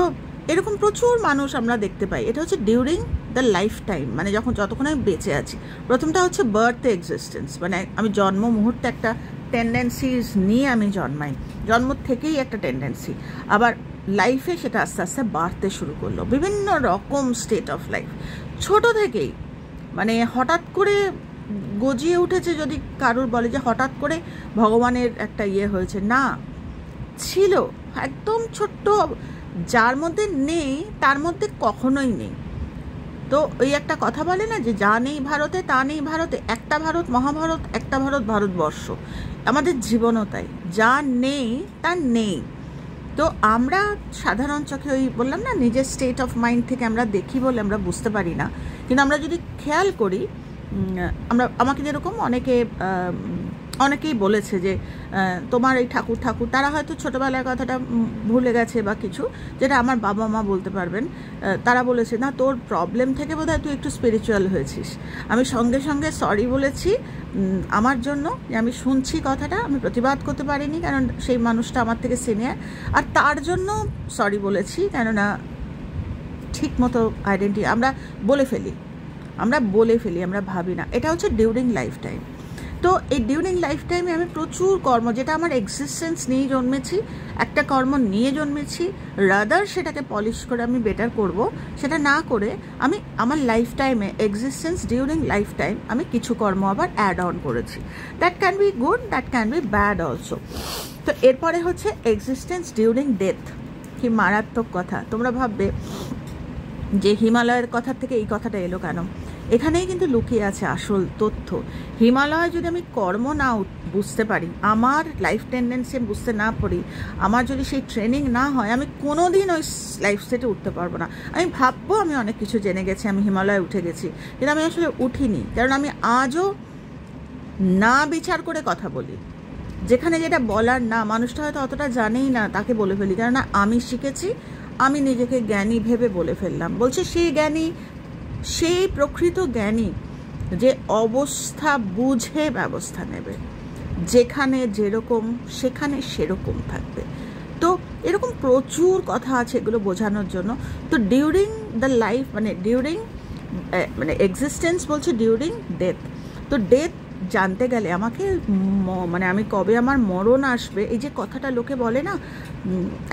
এরকম প্রচুর মানুষ আমরা দেখতে পাই। এটা হচ্ছে ডিউরিং দ্য লাইফ টাইম, মানে যতক্ষণ আমি বেঁচে আছি। প্রথমটা হচ্ছে বার্থ এক্সিস্টেন্স, মানে আমি জন্ম মুহূর্তে একটা টেন্ডেন্সিজ নিয়ে আমি জন্মাই, জন্ম থেকেই একটা টেন্ডেন্সি, আবার লাইফে সেটা আস্তে আস্তে বাড়তে শুরু করলো, বিভিন্ন রকম স্টেট অফ লাইফ ছোট থেকেই। মানে হঠাৎ করে গজিয়ে উঠেছে, যদি কারুর বলে যে হঠাৎ করে ভগবানের একটা হয়েছে, না, ছিল একদম ছোট্ট, যার মধ্যে নেই তার মধ্যে কখনোই নেই। তো ওই একটা কথা বলে না যে যা নেই ভারতে তা নেই ভারতে, একটা ভারত মহাভারত, একটা ভারত ভারতবর্ষ। আমাদের জীবনও তাই, যা নেই তা নেই। তো আমরা সাধারণ চোখে ওই বললাম না, নিজের স্টেট অফ মাইন্ড থেকে আমরা দেখি বলে আমরা বুঝতে পারি না, কিন্তু আমরা যদি খেয়াল করি, আমাকে যেরকম অনেকেই বলেছে যে তোমার এই ঠাকুর তারা হয়তো ছোটোবেলার কথাটা ভুলে গেছে বা কিছু, যেটা আমার বাবা মা বলতে পারবেন। তারা বলেছে না, তোর প্রবলেম থেকে বোধহয় তুই একটু স্পিরিচুয়াল হয়েছিস। আমি সঙ্গে সঙ্গে সরি বলেছি আমার জন্য, যে আমি শুনছি কথাটা, আমি প্রতিবাদ করতে পারিনি, কারণ সেই মানুষটা আমার থেকে সিনিয়র, আর তার জন্য সরি বলেছি, কেননা ঠিক মতো আইডেন্টি আমরা বলে ফেলি, আমরা ভাবি না। এটা হচ্ছে ডিউরিং লাইফ টাইম। তো এই ডিউরিং লাইফ টাইমে আমি প্রচুর কর্ম, যেটা আমার এক্সিস্টেন্স নিয়ে জন্মেছি, একটা কর্ম নিয়ে জন্মেছি, রাদার সেটাকে পলিশ করে আমি বেটার করব, সেটা না করে আমি আমার লাইফ টাইমে এক্সিস্টেন্স ডিউরিং লাইফ টাইম আমি কিছু কর্ম আবার অ্যাড অন করেছি। That can be good, that can be bad also. তো এরপরে হচ্ছে এক্সিস্টেন্স ডিউরিং ডেথ। কি মারাত্মক কথা! তোমরা ভাববে যে হিমালয়ের কথা থেকে এই কথাটা এলো কেন? এখানেই কিন্তু লুকিয়ে আছে আসল তথ্য। হিমালয় যদি আমি কর্ম না বুঝতে পারি, আমার লাইফ টেন্ডেন্সি বুঝতে না পারি, আমার যদি সেই ট্রেনিং না হয়, আমি কোনো দিন ওই লাইফ সেটে উঠতে পারবো না। আমি ভাববো আমি অনেক কিছু জেনে গেছি, আমি হিমালয়ে উঠে গেছি, কিন্তু আমি আসলে উঠিনি, কারণ আমি আজও না বিচার করে কথা বলি। যেখানে যেটা বলার না, মানুষটা হয়তো অতটা জানেই না, তাকে বলে ফেলি, কেননা আমি শিখেছি, আমি নিজেকে জ্ঞানী ভেবে বলে ফেললাম। বলছে সেই জ্ঞানী, সেই প্রকৃত জ্ঞানী যে অবস্থা বুঝে ব্যবস্থা নেবে, যেখানে যেরকম সেখানে সেরকম থাকবে। তো এরকম প্রচুর কথা আছে এগুলো বোঝানোর জন্য। তো ডিউরিং দ্য লাইফ, মানে এক্সিস্টেন্স বলছে ডিউরিং ডেথ। তো ডেথ জানতে গেলে আমাকে মানে আমি কবে আমার মরণ আসবে, এই যে কথাটা লোকে বলে না,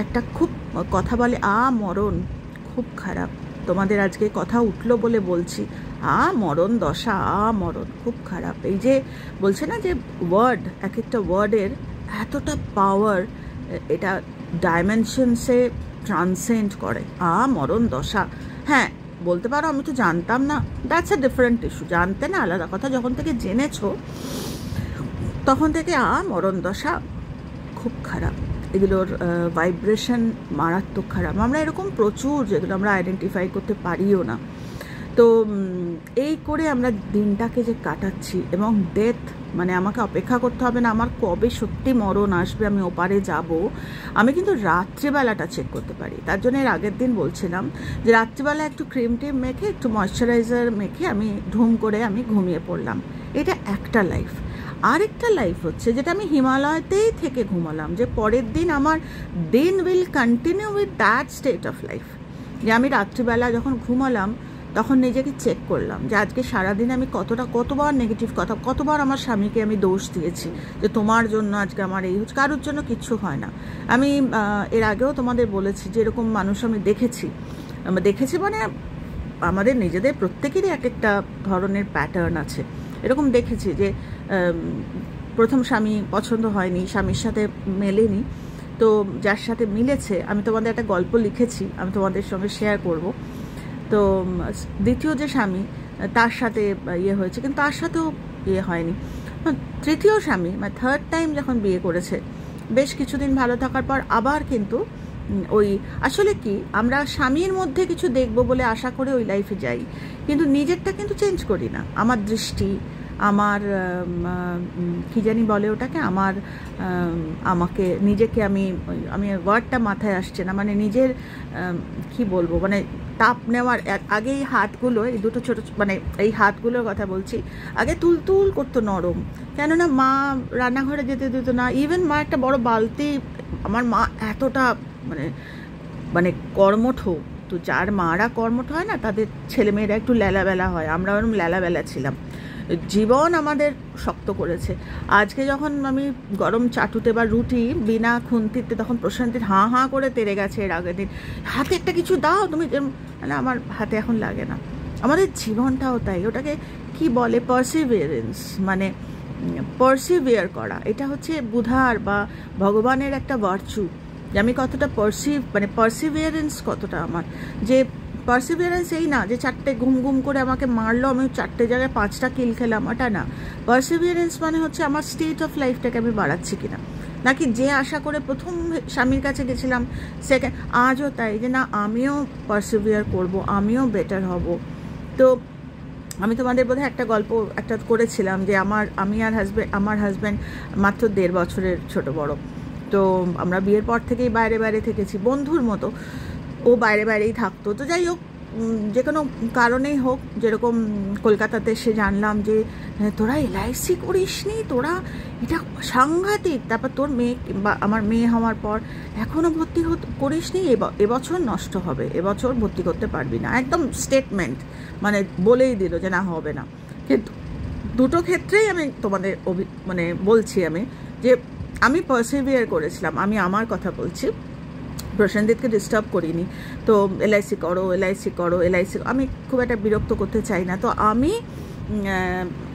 একটা খুব কথা বলে, মরণ খুব খারাপ, তোমাদের আজকে কথা উঠলো বলে বলছি, মরণ দশা, মরণ খুব খারাপ। এই যে বলছে না যে ওয়ার্ড, এক একটা ওয়ার্ডের এতটা পাওয়ার, এটা ডাইমেনশনসে ট্রান্সেন্ড করে। মরণ দশা, হ্যাঁ বলতে পারো আমি তো জানতাম না, দ্যাটস এ ডিফারেন্ট ইস্যু। জানতে না আলাদা কথা, যখন থেকে জেনেছো তখন থেকে মরণ দশা খুব খারাপ, এগুলোর ভাইব্রেশন মারাত্মক খারাপ। আমরা এরকম প্রচুর, যেগুলো আমরা আইডেন্টিফাই করতে পারিও না। তো এই করে আমরা দিনটাকে যে কাটাচ্ছি, এবং ডেথ মানে আমাকে অপেক্ষা করতে হবে না আমার কবে সত্যি মরণ আসবে, আমি ওপারে যাব। আমি কিন্তু রাত্রিবেলাটা চেক করতে পারি। তার জন্য এর আগের দিন বলছিলাম যে রাত্রিবেলা একটু ক্রিম টিম মেখে, একটু ময়শ্চারাইজার মেখে আমি ধুম করে আমি ঘুমিয়ে পড়লাম। এটা একটা লাইফ। আরেকটা লাইফ হচ্ছে যেটা আমি হিমালয়তেই থেকে ঘুমালাম, যে পরের দিন আমার দিন will continue with that state of life. যে আমি রাত্রিবেলা যখন ঘুমালাম তখন নিজেকে চেক করলাম যে আজকে সারাদিন আমি কতবার নেগেটিভ কথা, কতবার আমার স্বামীকে আমি দোষ দিয়েছি যে তোমার জন্য আজকে আমার এই হচ্ছে, কারোর জন্য কিচ্ছু হয় না। আমি এর আগেও তোমাদের বলেছি যে এরকম মানুষ আমি দেখেছি মানে আমাদের নিজেদের প্রত্যেকেরই এক একটা ধরনের প্যাটার্ন আছে। এরকম দেখেছি যে প্রথম স্বামী পছন্দ হয়নি, স্বামীর সাথে মেলেনি, তো যার সাথে মিলেছে, আমি তোমাদের একটা গল্প লিখেছি, আমি তোমাদের সঙ্গে শেয়ার করব। তো দ্বিতীয় যে স্বামী, তার সাথে হয়েছে, কিন্তু তার সাথেও হয়নি। তৃতীয় স্বামী মানে থার্ড টাইম যখন বিয়ে করেছে, বেশ কিছুদিন ভালো থাকার পর আবার কিন্তু ওই, আসলে কি আমরা স্বামীর মধ্যে কিছু দেখব বলে আশা করে ওই লাইফে যাই, কিন্তু নিজেরটা কিন্তু চেঞ্জ করি না। আমার দৃষ্টি, আমার কি জানি বলে ওটাকে, আমাকে নিজেকে আমি ওয়ার্ডটা মাথায় আসছে না, মানে নিজের কি বলবো, মানে তাপ নেওয়ার আগে এই হাতগুলো, এই দুটো ছোট, মানে এই হাতগুলোর কথা বলছি, আগে তুলতুল করতো নরম, কেননা মা রান্নাঘরে যেতে দিত না। ইভেন মা একটা বড় বালতি, আমার মা এতটা মানে মানে কর্মঠ, তো যার মারা কর্মঠ হয় না, তাদের ছেলেমেয়েরা একটু ল্যালাবেলা হয়, আমরা ওরকম ল্যালাবেলা ছিলাম। জীবন আমাদের শক্ত করেছে। আজকে যখন আমি গরম চাটুতে বা রুটি বিনা খুন্তিতে, তখন প্রশান্তির হাঁ হাঁ করে তেড়ে গেছে এর আগের দিন, হাতে একটা কিছু দাও তুমি, মানে আমার হাতে এখন লাগে না। আমাদের জীবনটাও তাই, ওটাকে কি বলে, পার্সিভিয়ারেন্স, মানে পার্সিভিয়ার করা, এটা হচ্ছে বুধার বা ভগবানের একটা ভার্চু। যে আমি কতটা মানে পার্সিভিয়ারেন্স কতটা আমার, যে পার্সিভিয়ারেন্স এই না যে 4টে ঘুম করে আমাকে মারলো, আমি 4টে জায়গায় 5টা কিল খেলাম, ওটা না। পার্সিভিয়ারেন্স মানে হচ্ছে আমার স্টেট অফ লাইফটাকে আমি বাড়াচ্ছি কিনা, নাকি যে আশা করে প্রথম স্বামীর কাছে গেছিলাম, সেকেন্ড আজও তাই যে না আমিও পার্সিভিয়ার করব, আমিও বেটার হব। তো আমি তোমাদের বোধহয় একটা গল্প একটা করেছিলাম যে আমার হাজব্যান্ড মাত্র 1.5 বছরের ছোট বড়। তো আমরা বিয়ের পর থেকেই বাইরে থেকেছি, বন্ধুর মতো। ও বাইরেই থাকতো। তো যাই হোক, যে কোনো কারণেই হোক, যেরকম কলকাতাতে এসে জানলাম যে তোরা LIC করিস নি, তোরা এটা সাংঘাতিক। তারপর তোর মেয়ে বা আমার মেয়ে হওয়ার পর এখনও ভর্তি করিস নি, এবছর নষ্ট হবে, এবছর ভর্তি করতে পারবি না, একদম স্টেটমেন্ট, মানে বলেই দিল যে না হবে না। কিন্তু দুটো ক্ষেত্রেই আমি তোমাদের মানে বলছি আমি যে আমি পার্সিভিয়ার করেছিলাম। আমি আমার কথা বলছি, প্রসেনজিৎকে ডিস্টার্ব করিনি। তো LIC করো, আমি খুব একটা বিরক্ত করতে চাই না। তো আমি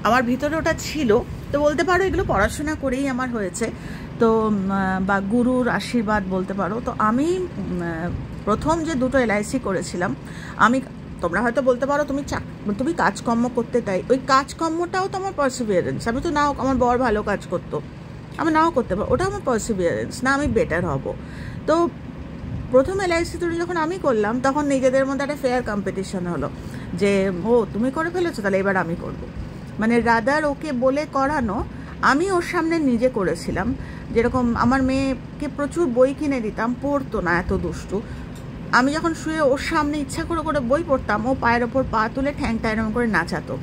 আমার ভিতরে ওটা ছিল, তো বলতে পারো এগুলো পড়াশোনা করেই আমার হয়েছে, তো বা গুরুর আশীর্বাদ বলতে পারো। তো আমি প্রথম যে দুটো LIC করেছিলাম, তোমরা হয়তো বলতে পারো তুমি কাজকর্ম করতে, তাই ওই কাজকর্মটাও তো আমার পার্সিভিয়ারেন্স। আমি তো নাও, আমার বর ভালো কাজ করতো, আমি নাও করতে পারবো, ওটা আমার পার্সিভিয়ারেন্স না, আমি বেটার হব। তো প্রথম LIC যখন আমি করলাম, তখন নিজেদের মধ্যে একটা ফেয়ার কম্পিটিশন হলো যে তুমি করে ফেলেছো, তাহলে এবার আমি করব। মানে রাদার ওকে বলে করানো, আমি ওর সামনে নিজে করেছিলাম। যেরকম আমার মেয়েকে প্রচুর বই কিনে দিতাম, পড়তো না, এত দুষ্টু। আমি যখন শুয়ে ওর সামনে ইচ্ছা করে বই পড়তাম, ও পায়ের ওপর পা তুলে ঠ্যাংটা এরকম করে নাচাতো।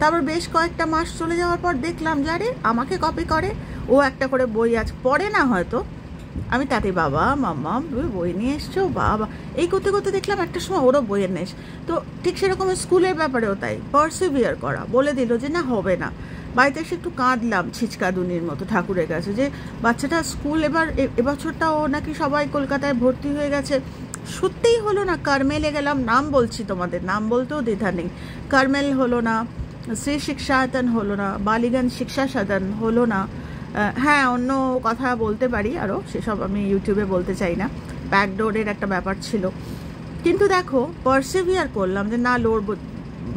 তারপর বেশ কয়েকটা মাস চলে যাওয়ার পর দেখলাম যে আরে আমাকে কপি করে, ও একটা করে বই পড়ে না হয়তো, আমি তাতে বাবা মাম্মা বই নিয়ে এসছো, বাবা এই করতে দেখলাম একটা সময় ওরও বইয়ের নেশ। তো ঠিক সেরকম স্কুলের ব্যাপারেও তাই, পার্সিভিয়ার করা, বলে দিল যে না হবে না। বাড়িতে এসে একটু কাঁদলাম ছিচকাদুনির মতো ঠাকুরের কাছে, যে বাচ্চাটা স্কুল এবছরটা ও নাকি সবাই কলকাতায় ভর্তি হয়ে গেছে, সত্যিই হলো না। কার্মেলে গেলাম, নাম বলছি তোমাদের, নাম বলতেও দ্বিধা নেই। কার্মেল হলো না, শ্রী শিক্ষায়তন হলো না, বালিগঞ্জ শিক্ষা সদন হলো না। হ্যাঁ, অন্য কথা বলতে পারি আরও, সেসব আমি ইউটিউবে বলতে চাই না। ব্যাকডোরের একটা ব্যাপার ছিল, কিন্তু দেখো পার্সিভিয়ার করলাম যে না লড়ব।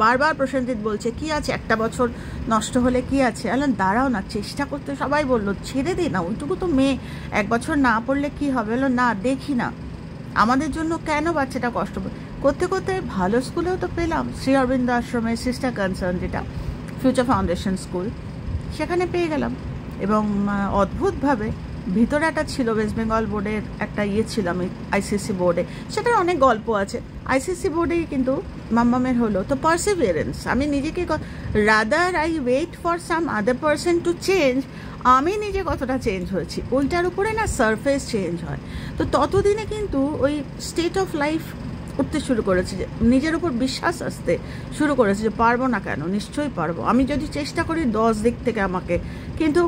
বারবার প্রসেনজিৎ বলছে কি আছে, একটা বছর নষ্ট হলে কি আছে, আলাম দাঁড়াও না, চেষ্টা করতে। সবাই বললো ছেড়ে দে না, ওইটুকু তো মেয়ে, 1 বছর না পড়লে কি হবে। না দেখি না, আমাদের জন্য কেন বাচ্চাটা কষ্ট করতে ভালো স্কুলেও তো পেলাম। শ্রী অরবিন্দ আশ্রমের সিস্টার কনসার্ন, যেটা ফিউচার ফাউন্ডেশন স্কুল, সেখানে পেয়ে গেলাম। এবং অদ্ভুতভাবে ভিতরে একটা ছিল, ওয়েস্ট বেঙ্গল বোর্ডের একটা ছিল, আমি ICSE বোর্ডে, সেটার অনেক গল্প আছে। ICSE বোর্ডেই কিন্তু মাম্মামের হলো। তো পার্সিভিয়ারেন্স, আমি নিজেকে rather I wait for some other person to change, আমি নিজে কতটা চেঞ্জ হয়েছি, ওইটার উপরে না সারফেস চেঞ্জ হয়। তো ততদিনে কিন্তু ওই স্টেট অফ লাইফ উঠতে শুরু করেছে, যে নিজের উপর বিশ্বাস আসতে শুরু করেছে যে পারবো না কেন, নিশ্চয়ই পারবো। আমি যদি চেষ্টা করি 10 দিক থেকে আমাকে, কিন্তু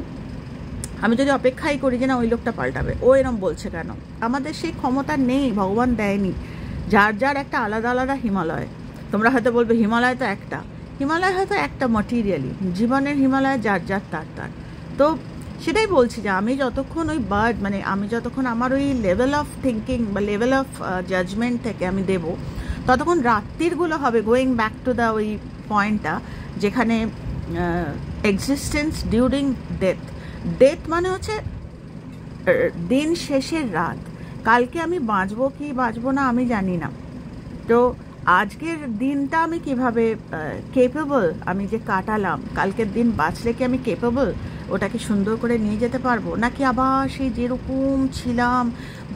আমি যদি অপেক্ষাই করি যে না ওই লোকটা পাল্টাবে, ও এরম বলছে কেন, আমাদের সেই ক্ষমতা নেই, ভগবান দেয়নি। যার একটা আলাদা হিমালয়। তোমরা হয়তো বলবে হিমালয় হয়তো একটা ম্যাটেরিয়ালি, জীবনের হিমালয় যার তার। তো সেটাই বলছি যে আমি যতক্ষণ ওই আমি যতক্ষণ আমার ওই লেভেল অফ থিঙ্কিং বা লেভেল অফ জাজমেন্ট থেকে আমি দেব, ততক্ষণ রাত্রিরগুলো হবে গোয়িং ব্যাক টু দ্য ওই পয়েন্টটা, যেখানে এক্সিস্টেন্স ডিউরিং ডেথ মানে হচ্ছে দিন শেষের রাত। কালকে আমি বাঁচবো কি বাঁচবো না আমি জানি না। তো আজকের দিনটা আমি কিভাবে কেপেবল, আমি যে কাটালাম, কালকের দিন বাঁচলে কি আমি কেপেবল, ওটাকে সুন্দর করে নিয়ে যেতে পারবো, নাকি আবার সেই যেরকম ছিলাম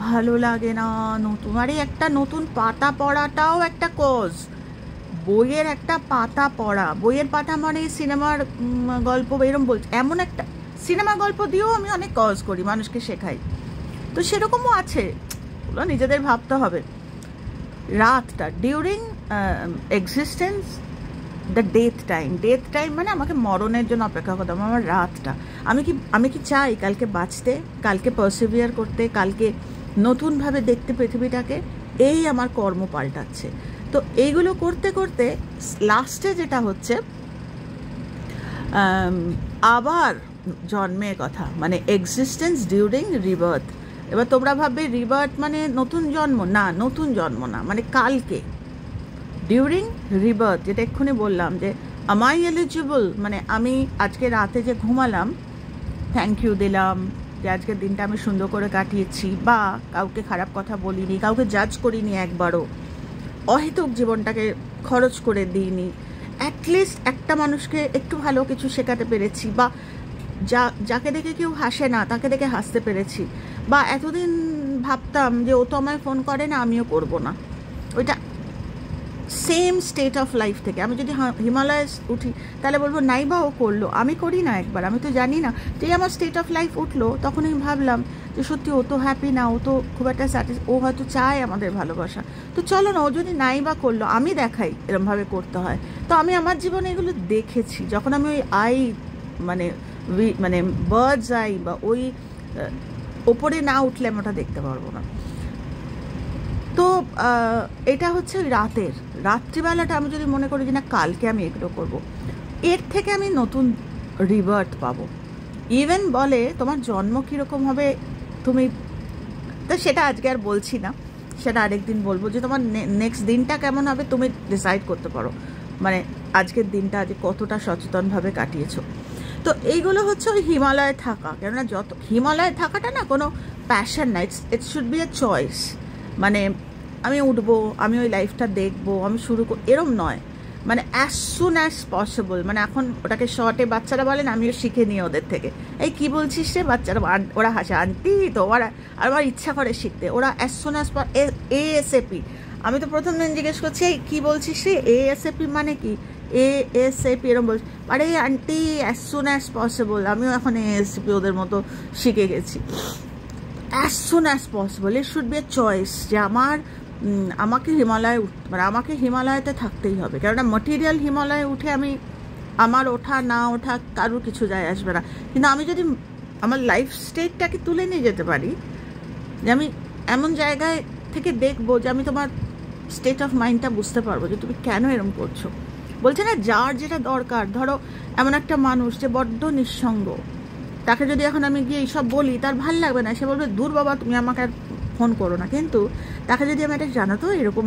ভালো লাগে না, নতুন। আরে একটা নতুন পাতা পড়াটাও একটা কজ, বইয়ের একটা পাতা পড়া, বইয়ের পাতা মানে সিনেমার গল্প এরম বলছে, এমন একটা সিনেমা গল্প দিয়েও আমি অনেক কজ করি, মানুষকে শেখাই। তো সেরকমও আছে, এগুলো নিজেদের ভাবতে হবে। রাতটা during existence, the death time মানে আমাকে মরণের জন্য অপেক্ষা করতে হবে। আমার রাতটা, আমি কি চাই কালকে বাঁচতে, কালকে পারসিভিয়ার করতে, কালকে নতুনভাবে দেখতে পৃথিবীটাকে? এই আমার কর্ম পাল্টাচ্ছে। তো এইগুলো করতে করতে লাস্টে যেটা হচ্ছে আবার জন্মের কথা, মানে এক্সিস্টেন্স ডিউরিং রিবার্থ। এবার তোমরা ভাববে রিবার্থ মানে নতুন জন্ম, না, নতুন জন্ম না, মানে কালকে ডিউরিং রিবার্থ, যেটা এক্ষুনি বললাম যে আমাই এলিজিবল, মানে আমি আজকে রাতে যে ঘুমালাম, থ্যাংক ইউ দিলাম যে আজকের দিনটা আমি সুন্দর করে কাটিয়েছি, বা কাউকে খারাপ কথা বলিনি, কাউকে জাজ করিনি একবারও, অহেতুক জীবনটাকে খরচ করে দিইনি, অ্যাটলিস্ট একটা মানুষকে একটু ভালো কিছু শেখাতে পেরেছি, বা যাকে দেখে কেউ হাসে না তাকে দেখে হাসতে পেরেছি, বা এতদিন ভাবতাম যে ও তো আমায় ফোন করে না, আমিও করব না, ওইটা সেম স্টেট অফ লাইফ থেকে আমি যদি হিমালয়ে উঠি তাহলে বলবো নাই বা ও করলো, আমি করি না একবার, আমি তো জানি না। যেই আমার স্টেট অফ লাইফ উঠলো তখন আমি ভাবলাম যে সত্যি ও তো হ্যাপি না, ও তো খুব একটা ও হয়তো চায় আমাদের ভালোবাসা, তো চলো না, ও যদি নাই বা করলো আমি দেখাই এরমভাবে করতে হয়। তো আমি আমার জীবনে এগুলো দেখেছি। যখন আমি ওই মানে বার্ডস আই বা ওই ওপরে না উঠলে আমি ওটা দেখতে পারবো না। তো এটা হচ্ছে রাত্রিবেলাটা আমি যদি মনে করি যে না কালকে আমি এগুলো করবো, এর থেকে আমি নতুন রিবার্থ পাবো। ইভেন বলে তোমার জন্ম কীরকম হবে তুমি, তো সেটা আজকে আর বলছি না, সেটা আরেকদিন বলবো, যে তোমার নেক্সট দিনটা কেমন হবে তুমি ডিসাইড করতে পারো, মানে আজকের দিনটা আজ কতটা সচেতনভাবে কাটিয়েছো। তো এইগুলো হচ্ছে ওই হিমালয়ে থাকা। কেননা হিমালয়ে থাকাটা না কোনো প্যাশন না, it should B A choice. মানে আমি উঠবো, আমি ওই লাইফটা দেখবো, আমি শুরু এরম নয়, মানে অ্যাজ সুন অ্যাজ পসিবল। মানে এখন ওটাকে শর্টে বাচ্চারা বলেন, আমিও শিখে নিই ওদের থেকে, এই কি বলছিস রে বাচ্চারা, ওরা হাসে, আন্টি তো ওরা, আর আমার ইচ্ছা করে শিখতে, ওরা অ্যাজ সুন অ্যাজ ASAP। আমি তো প্রথম দিন জিজ্ঞেস করছি এই কী বলছিস রে, ASAP মানে কি, ASAP এরকম বলছি, আরে aunty as soon as possible. আমিও এখন ASAP ওদের মতো শিখে গেছি। As soon as possible, it should B A choice, যে আমাকে হিমালয়ে মানে আমাকে হিমালয়তে থাকতেই হবে। কেননা ম্যাটেরিয়াল হিমালয়ে উঠে আমার ওঠা না ওঠা কারোর কিছু যায় আসবে না, কিন্তু আমি যদি আমার লাইফ স্টেটটাকে তুলে নিয়ে যেতে পারি, যে আমি এমন জায়গায় থেকে দেখবো যে আমি তোমার স্টেট অফ মাইন্ডটা বুঝতে পারবো যে তুমি কেন এরকম করছো। বলছে না যার যেটা দরকার, ধরো এমন একটা মানুষ যে বড্ড নিঃসঙ্গ, তাকে যদি এখন আমি গিয়ে এইসব বলি তার ভাল লাগবে না, সে বলবে দূর বাবা তুমি আমাকে আর ফোন করো না। কিন্তু তাকে যদি আমি এটা জানো তো এরকম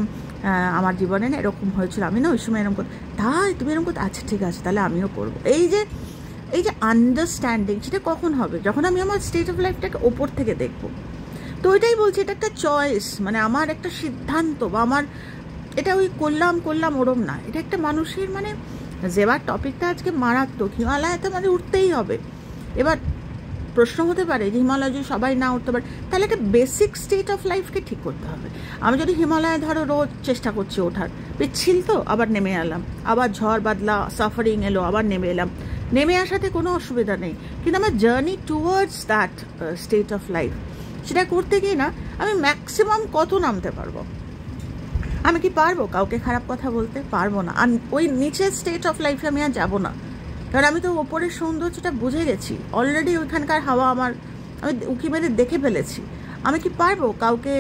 আমার জীবনে না এরকম হয়েছিল, আমি না ওই সময় এরকম করতে, তাই তুমি এরকম করতে, আচ্ছা ঠিক আছে তাহলে আমিও করবো। এই যে আন্ডারস্ট্যান্ডিং, সেটা কখন হবে, যখন আমি আমার স্টেট অফ লাইফটাকে ওপর থেকে দেখবো। তো ওইটাই বলছি, এটা একটা চয়েস, মানে আমার একটা সিদ্ধান্ত, বা আমার এটা ওই করলাম ওরম না, এটা একটা মানুষের মানে যেবার টপিকটা আজকে মারাত্মক, হিমালয়ে তো মানে উঠতেই হবে। এবার প্রশ্ন হতে পারে যে হিমালয় যদি সবাই না উঠতে পারে, তাহলে একটা বেসিক স্টেট অফ লাইফকে ঠিক করতে হবে। আমি যদি হিমালয়ে ধরো রোজ চেষ্টা করছি ওঠার, পিচ্ছিল তো আবার নেমে এলাম, আবার ঝড় বাদলা সাফারিং এলো, আবার নেমে এলাম, নেমে আসাতে কোনো অসুবিধা নেই, কিন্তু আমার journey towards that state of life, সেটা করতে গিয়ে না আমি ম্যাক্সিমাম কত নামতে পারবো। আমি কি পারবো কাউকে খারাপ কথা বলতে? পারবো না। আর ওই নিচের স্টেট অফ লাইফে আমি আর যাবো না, কারণ আমি তো ওপরের সৌন্দর্যটা বুঝে গেছি অলরেডি, ওইখানকার হাওয়া আমি উঁকি মেরে দেখে ফেলেছি। আমি কি পারবো কাউকে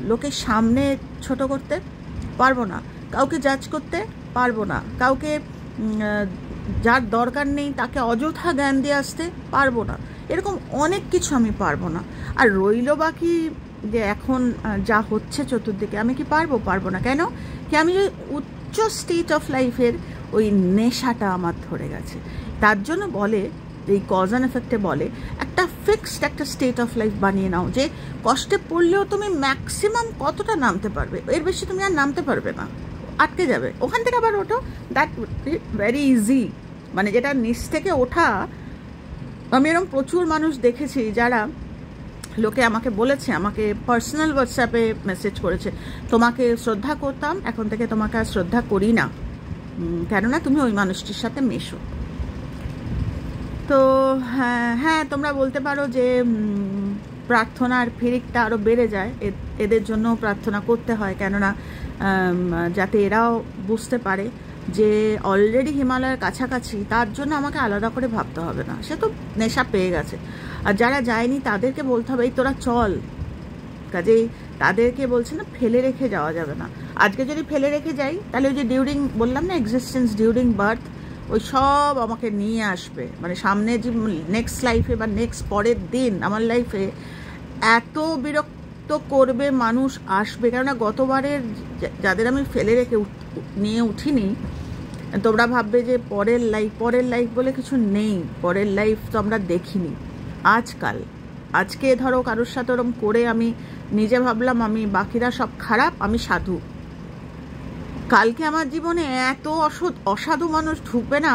লোকের সামনে ছোট করতে? পারবো না। কাউকে জাজ করতে? পারবো না। কাউকে যার দরকার নেই তাকে অযথা জ্ঞান দিয়ে আসতে? পারবো না। এরকম অনেক কিছু আমি পারবো না। আর রইল বাকি যে এখন যা হচ্ছে চতুর্দিকে, আমি কি পারবো না। কেন কি আমি ওই উচ্চ স্টেট অফ লাইফের ওই নেশাটা আমার ধরে গেছে। তার জন্য বলে, এই কজ অ্যান্ড এফেক্টে বলে একটা ফিক্সড একটা স্টেট অফ লাইফ বানিয়ে নাও, যে কষ্টে পড়লেও তুমি ম্যাক্সিমাম কতটা নামতে পারবে, এর বেশি তুমি আর নামতে পারবে না, আটকে যাবে। ওখান থেকে আবার ওঠো, দ্যাট ভেরি ইজি। মানে যেটা নিচ থেকে ওঠা, আমি এরকম প্রচুর মানুষ দেখেছি যারা লোকে আমাকে বলেছে, আমাকে পার্সোনাল হোয়াটসঅ্যাপে মেসেজ করেছে, তোমাকে শ্রদ্ধা করতাম, এখন থেকে তোমাকে আর শ্রদ্ধা করি না, কেননা তুমি ওই মানুষটির সাথে মেশো। তো হ্যাঁ তোমরা বলতে পারো যে প্রার্থনার ফিরিকটা আরও বেড়ে যায়। এদের জন্য প্রার্থনা করতে হয়, কেননা যাতে এরাও বুঝতে পারে যে অলরেডি হিমালয়ের কাছাকাছি, তার জন্য আমাকে আলাদা করে ভাবতে হবে না, সে তো নেশা পেয়ে গেছে। আর যারা যায়নি তাদেরকে বলতে হবে এই তোরা চল। কাজেই তাদেরকে বলছে না ফেলে রেখে যাওয়া যাবে না। আজকে যদি ফেলে রেখে যাই তাহলে ওই যে ডিউরিং বললাম না এক্সিস্টেন্স ডিউরিং বার্থ, ওই সব আমাকে নিয়ে আসবে, মানে সামনে যে নেক্সট লাইফে বা নেক্সট পরের দিন আমার লাইফে এত বিরক্ত করবে মানুষ আসবে। কেননা গতবারের যাদের আমি ফেলে রেখে নিয়ে উঠিনি, তোমরা ভাববে যে পরের লাইফ বলে কিছু নেই, পরের লাইফ তো আমরা দেখিনি। আজকে ধরো কারোর সাথে ওরম করে আমি নিজে ভাবলাম আমি বাকিরা সব খারাপ, আমি সাধু, কালকে আমার জীবনে এত অসাধু মানুষ ঢুকবে না,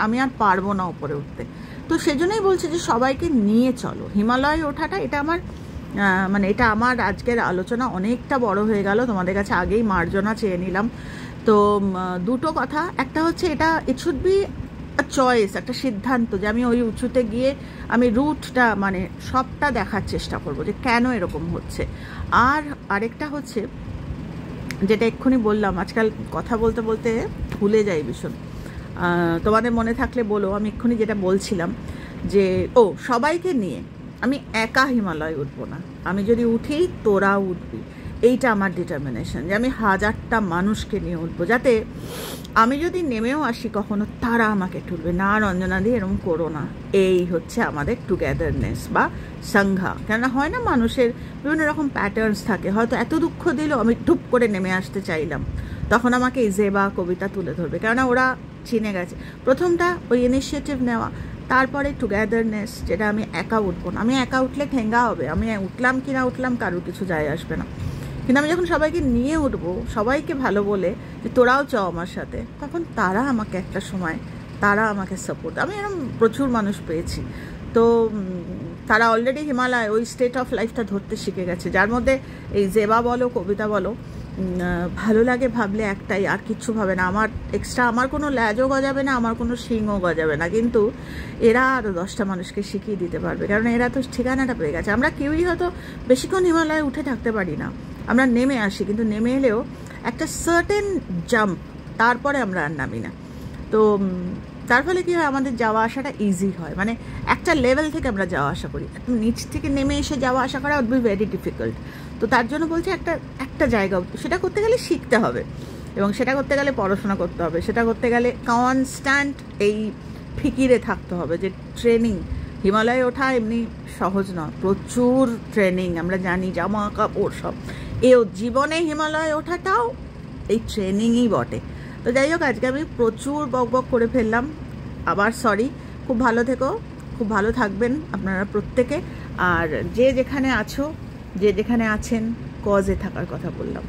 আমি আর পারবো না উপরে উঠতে। তো সেজন্যই বলছি যে সবাইকে নিয়ে চলো। হিমালয় ওঠাটা এটা আমার এটা আমার আজকের আলোচনা অনেকটা বড় হয়ে গেল, তোমাদের কাছে আগেই মার্জনা চেয়ে নিলাম। তো দুটো কথা, একটা হচ্ছে এটা ইট শুড বি চয়েস, একটা সিদ্ধান্ত যে আমি ওই উঁচুতে গিয়ে আমি রুটটা সবটা দেখার চেষ্টা করব যে কেন এরকম হচ্ছে। আর আরেকটা হচ্ছে যেটা এক্ষুনি বললাম, আজকাল কথা বলতে বলতে ভুলে যাই ভীষণ, তোমাদের মনে থাকলে বলো। আমি এক্ষুনি যেটা বলছিলাম যে সবাইকে নিয়ে আমি একা হিমালয় উঠবো না, আমি যদি উঠি তোরা উঠবি, এইটা আমার ডিটারমিনেশন যে আমি 1000টা মানুষকে নিয়ে উঠবো, যাতে আমি যদি নেমেও আসি কখনো তারা আমাকে তুলবে না। রঞ্জনা দি এরকম করো না, এই হচ্ছে আমাদের টুগেদারনেস বা সংঘা। কেননা হয় না মানুষের বিভিন্ন রকম প্যাটার্নস থাকে, হয়তো এত দুঃখ দিল আমি টুপ করে নেমে আসতে চাইলাম, তখন আমাকে এই জেবা কবিতা তুলে ধরবে, কেননা ওরা চিনে গেছে। প্রথমটা ওই ইনিশিয়েটিভ নেওয়া, তারপরে টুগেদারনেস, যেটা আমি একা উঠবো না। আমি একা উঠলে ঠেঙ্গা হবে, আমি উঠলাম কি না উঠলাম কারোর কিছু যায় আসবে না। কিন্তু আমি যখন সবাইকে নিয়ে উঠবো, সবাইকে ভালো বলে যে তোরাও চ আমার সাথে, তখন তারা আমাকে একটা সময় আমাকে সাপোর্ট। আমি এরকম প্রচুর মানুষ পেয়েছি, তো তারা অলরেডি হিমালয় ওই স্টেট অফ লাইফটা ধরতে শিখে গেছে, যার মধ্যে এই জেবা বলো কবিতা বলো ভালো লাগে ভাবলে একটাই, আর কিচ্ছু ভাবে না। আমার কোনো ল্যাজও গজাবে না, আমার কোনো শিংও গজাবে না, কিন্তু এরা আরও 10টা মানুষকে শিখিয়ে দিতে পারবে, কারণ এরা তো ঠিকানাটা পেয়ে গেছে। আমরা কেউই হয়তো বেশিক্ষণ হিমালয়ে উঠে থাকতে পারি না, আমরা নেমে আসি, কিন্তু নেমে এলেও একটা সার্টেন জাম্প, তারপরে আমরা আর নামি না। তো তার ফলে কী হয়, আমাদের যাওয়া আসাটা ইজি হয়, একটা লেভেল থেকে আমরা যাওয়া আসা করি, একদম নিচ থেকে নেমে এসে যাওয়া আসা করা উড বি ভেরি ডিফিকাল্ট। তো তার জন্য বলছি একটা জায়গা, সেটা করতে গেলে শিখতে হবে, এবং সেটা করতে গেলে পড়াশোনা করতে হবে, সেটা করতে গেলে কনস্ট্যান্ট এই ফিকিরে থাকতে হবে যে ট্রেনিং। হিমালয়ে ওঠা এমনি সহজ নয়, প্রচুর ট্রেনিং, আমরা জানি, জামা কাপড় সব। জীবনে হিমালয়ে ওঠাটাও এই ট্রেনিংই বটে। তো যাই হোক, আজকে আমি প্রচুর বকবক করে ফেললাম, আবার সরি। খুব ভালো থেকো, খুব ভালো থাকবেন আপনারা প্রত্যেকে। আর যে যেখানে আছো, যে যেখানে আছেন, কজে থাকার কথা বললাম।